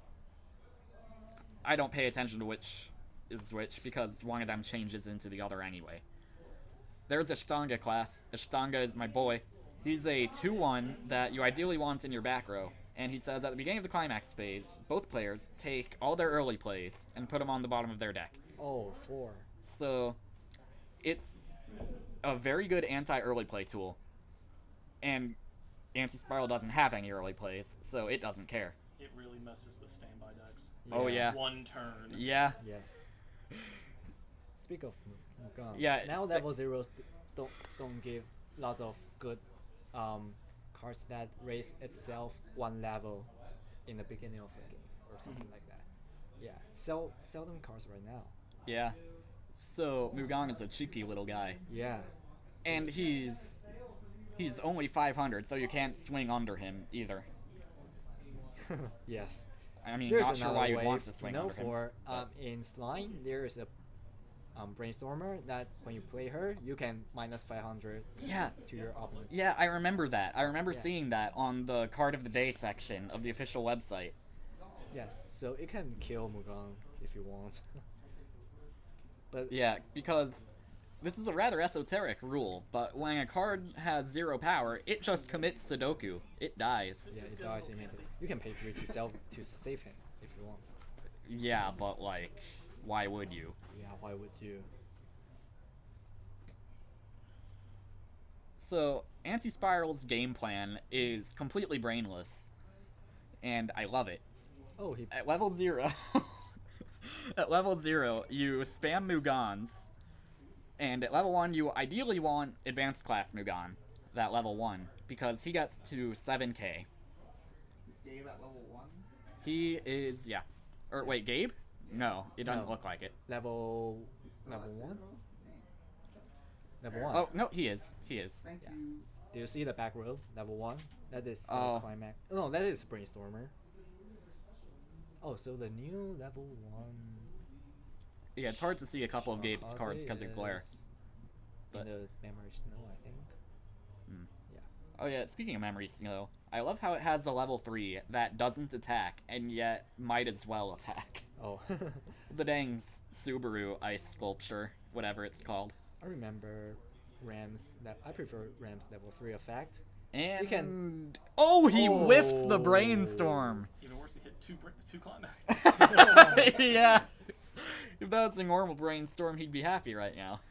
I don't pay attention to which is which, because one of them changes into the other anyway. There's Ashtanga class. Ashtanga is my boy. He's a 2-1 that you ideally want in your back row, and he says at the beginning of the climax phase, both players take all their early plays and put them on the bottom of their deck. Oh, 4. So, it's a very good anti-early play tool, and Anti-Spiral doesn't have any early plays, so it doesn't care. It really messes with standby decks. Oh, yeah. One turn. Yeah. Yes. Speak of Mugan, Yeah, now it's level zeros don't give lots of good cards that raise itself 1 level in the beginning of the game or something like that. Yeah, seldom cards right now. Yeah. So, Mugan is a cheeky little guy. Yeah. And he's only 500, so you can't swing under him either. Yes. I mean, There's not sure another why you'd way, want to swing you know, under him. for but- in Slime there is a brainstormer that when you play her you can minus 500 Yeah. to your opponent. Yeah, I remember that. I remember Yeah. seeing that on the card of the day section of the official website. Yes, so it can kill Mugan if you want. But Yeah, because this is a rather esoteric rule, but when a card has 0 power, it just commits Sudoku. It dies. yeah, it dies immediately. You can pay 3 to save him if you want. Yeah, but like, why would you? Yeah, why would you? So, Anti-Spiral's game plan is completely brainless, and I love it. Oh, he At level 0, you spam Mugans, and at level 1, you ideally want advanced class Mugan, that level 1, because he gets to 7k. Is Gabe at level 1? He is, yeah. Or wait, Gabe? No, it doesn't No. look like it. level He's still level at 1. 0? Dang. Level 1. Oh, no, he is. He is. Thank Yeah. you. Do you see the back row? Level 1. That is the Oh. climax. Oh, no, that is brainstormer. Oh, so the new level 1. Yeah, it's hard to see a couple of Gabe's cards because of glare. is But- in the memory snow, I think. Oh yeah, speaking of memory snow, I love how it has a level 3 that doesn't attack, and yet might as well attack. Oh. The dang Subaru ice sculpture, whatever it's called. I remember Rams that I prefer Rams level 3 effect. And... You can- Oh, he whiffs the Oh. brainstorm! Even worse, he hit two climaxes. Yeah! If that was a normal brainstorm, he'd be happy right now.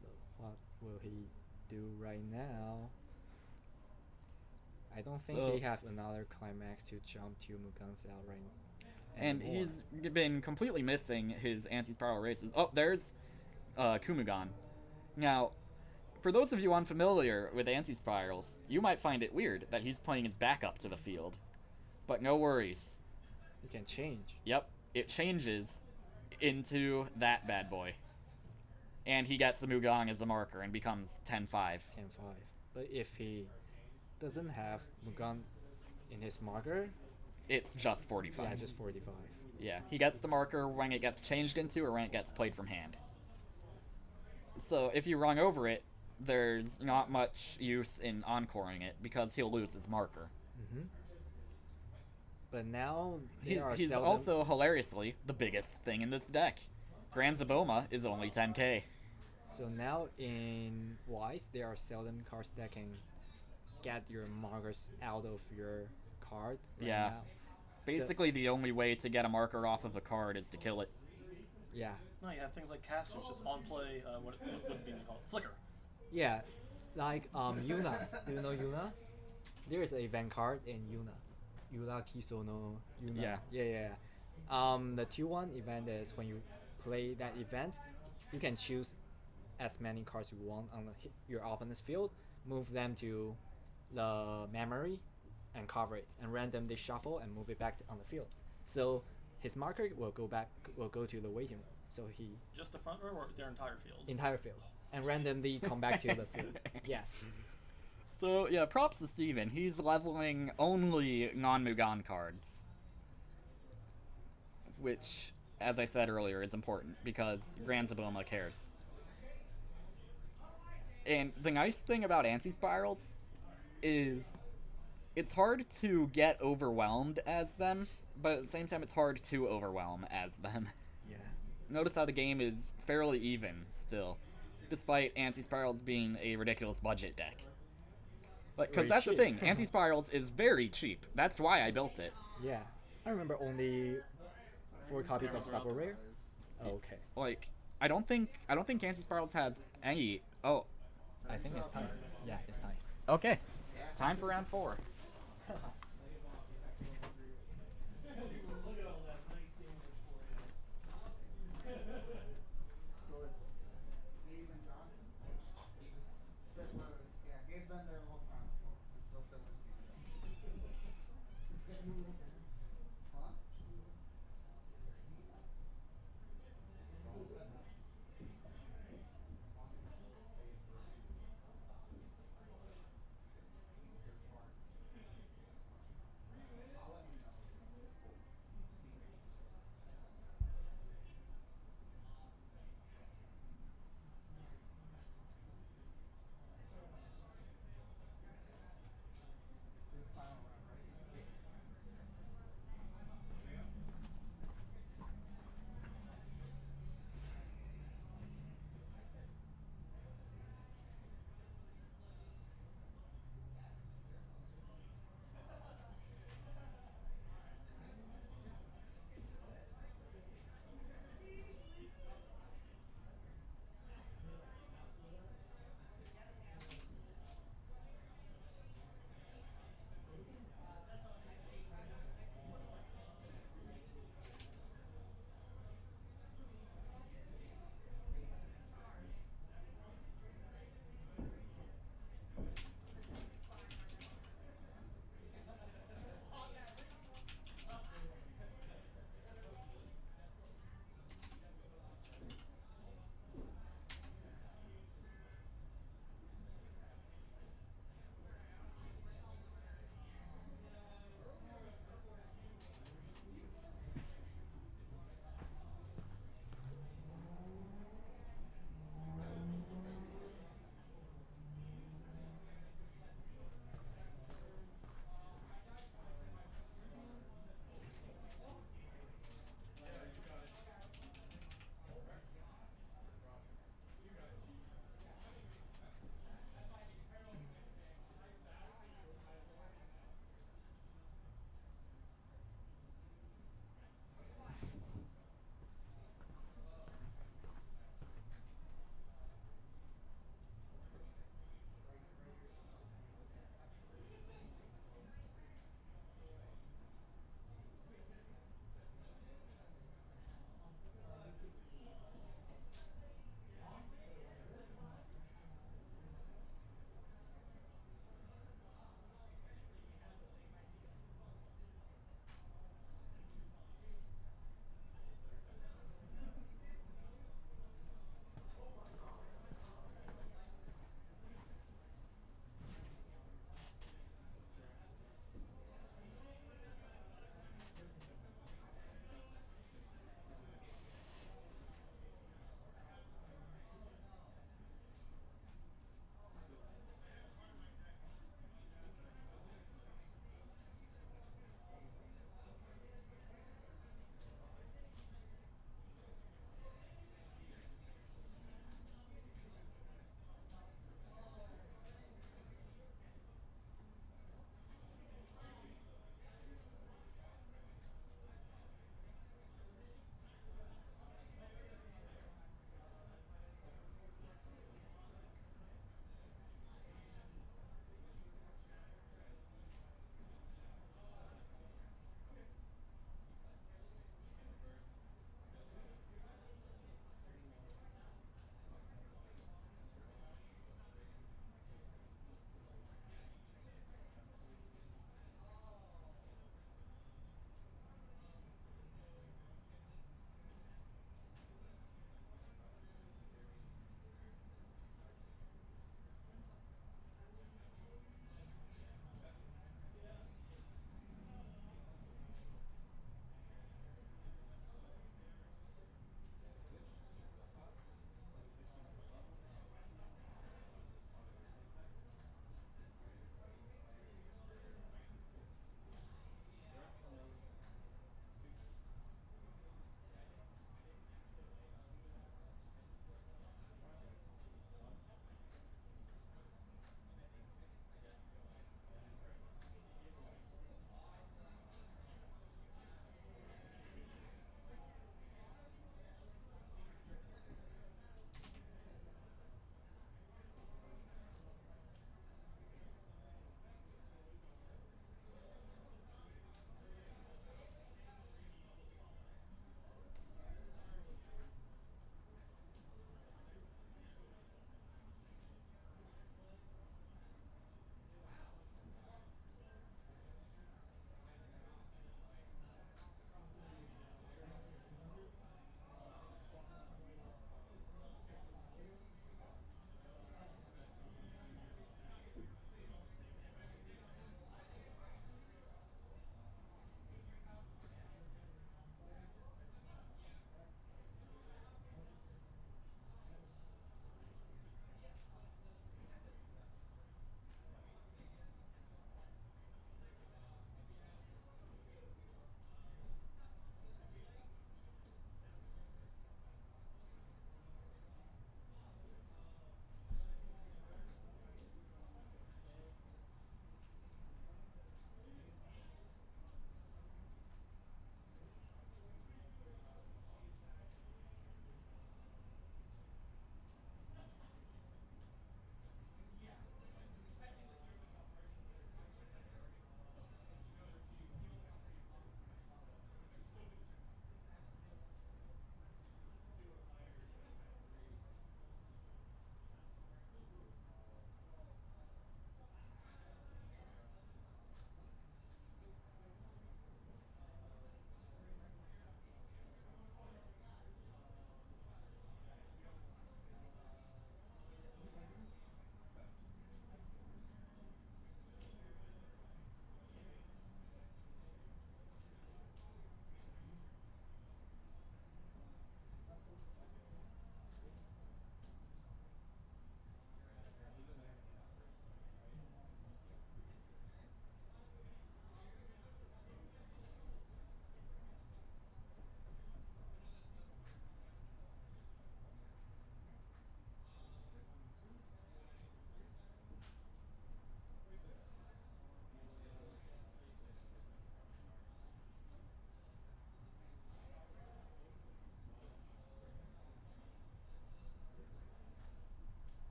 So what will he do right now? I don't think So- he have another climax to jump to Mugan's out right And anymore. he's been completely missing his anti-spiral races. Oh, there's Kumugan. Now, for those of you unfamiliar with anti-spirals, you might find it weird that he's playing his backup to the field. But no worries. He can change. Yep, it changes into that bad boy. And he gets the Mugang as a marker and becomes 10-5. 10-5. But if he doesn't have Mugan in his marker, It's just 45. yeah, just 45. Yeah, he gets the marker when it gets changed into or when it gets played from hand. So if you run over it, there's not much use in encoring it because he'll lose his marker. Mm-hmm. But now they are He's seldom... also, hilariously, the biggest thing in this deck. Grand Zaboma is only 10k. So now in Weiss, there are seldom cards that can get your markers out of your card. Right Yeah. Now. Basically, the only way to get a marker off of a card is to kill it. Yeah. No, you have things like casters just on play. What would be called flicker. Yeah. Like Yuna. Do you know Yuna? There is an event card in Yuna. Yura Kiso no Yuna. Yeah. Yeah. The 2-1 event is when you play that event, you can choose as many cards you want on your opponent's field, move them to the memory, and cover it, and randomly shuffle and move it back on the field. So his marker will go to the waiting room. So he Just the front row or their entire field? entire field, and randomly come back to the field. Yes. So, yeah, props to Steven. He's leveling only non-Mugan cards. which, as I said earlier, is important because Grand Zabloma cares. And the nice thing about anti-spirals is it's hard to get overwhelmed as them, but at the same time it's hard to overwhelm as them. Yeah. Notice how the game is fairly even still, despite anti-spirals being a ridiculous budget deck. Because Very that's the cheap. thing, anti-spirals is very cheap. That's why I built it. Yeah. I remember only 4 copies of double rare. Oh, okay. Like, I don't think anti-spirals has any. Oh, I think it's time. Yeah, it's time. okay. Time for round 4. So it's Gabe and Johnson. Yeah, Gabe's been there the whole time, so it's still similar Steve. Huh?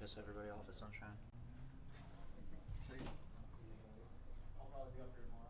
piss everybody off with Sunshine. Shane? I'll probably be up here tomorrow.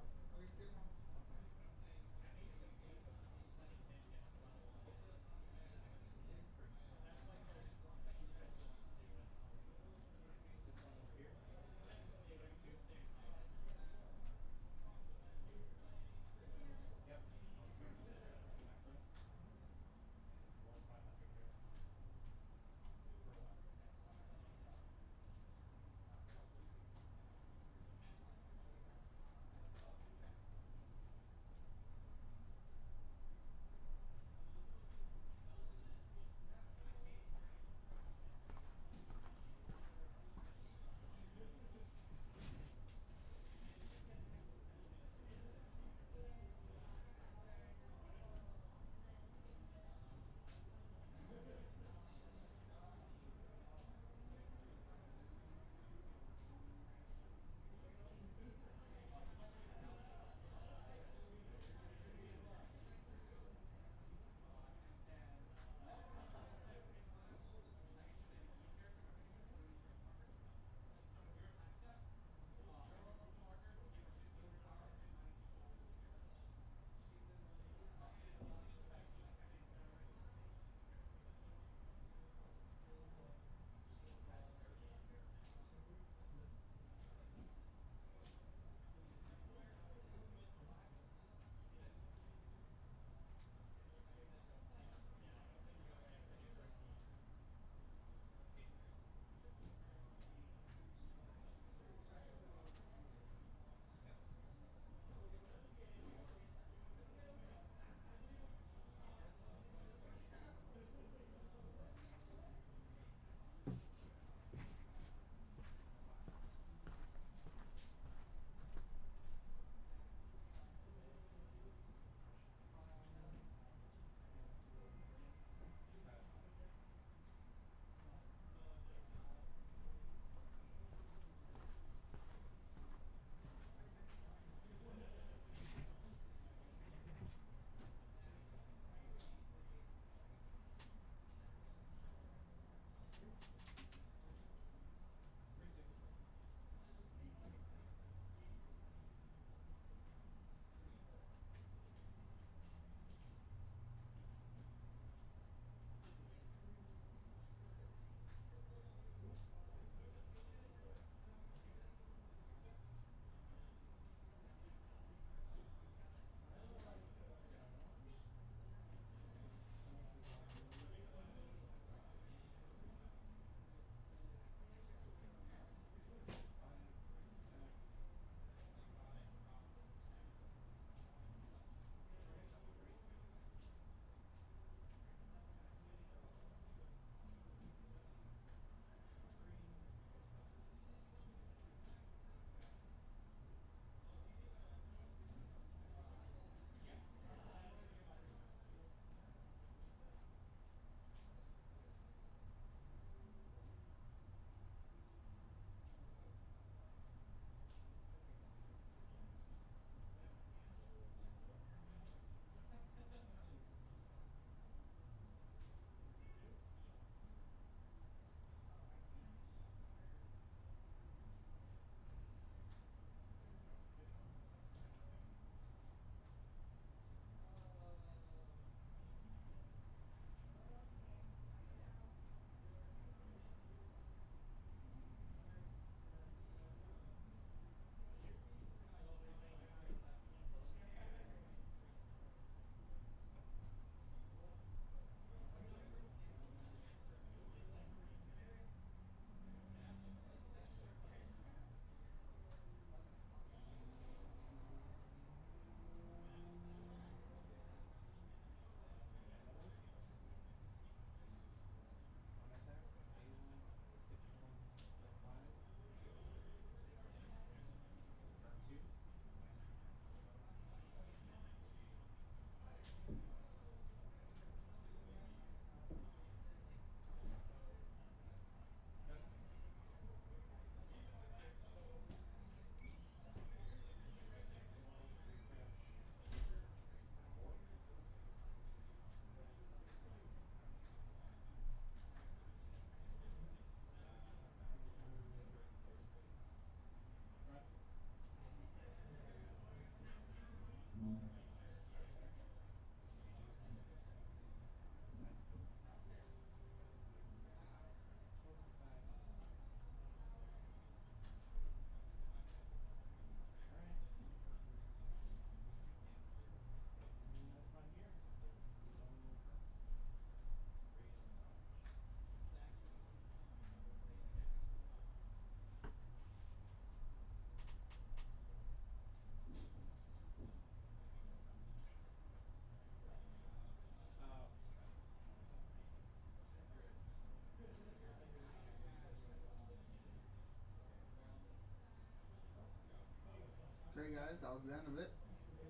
guys, that was the end of it.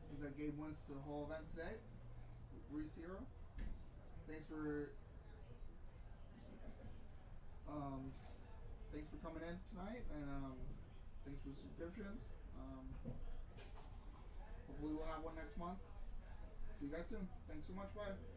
Looks like Gabe wins the whole event today. Reese Hero. Thanks for thanks for coming in tonight, and thanks for the subscriptions. Hopefully we'll have one next month. See you guys soon. Thanks so much. Bye.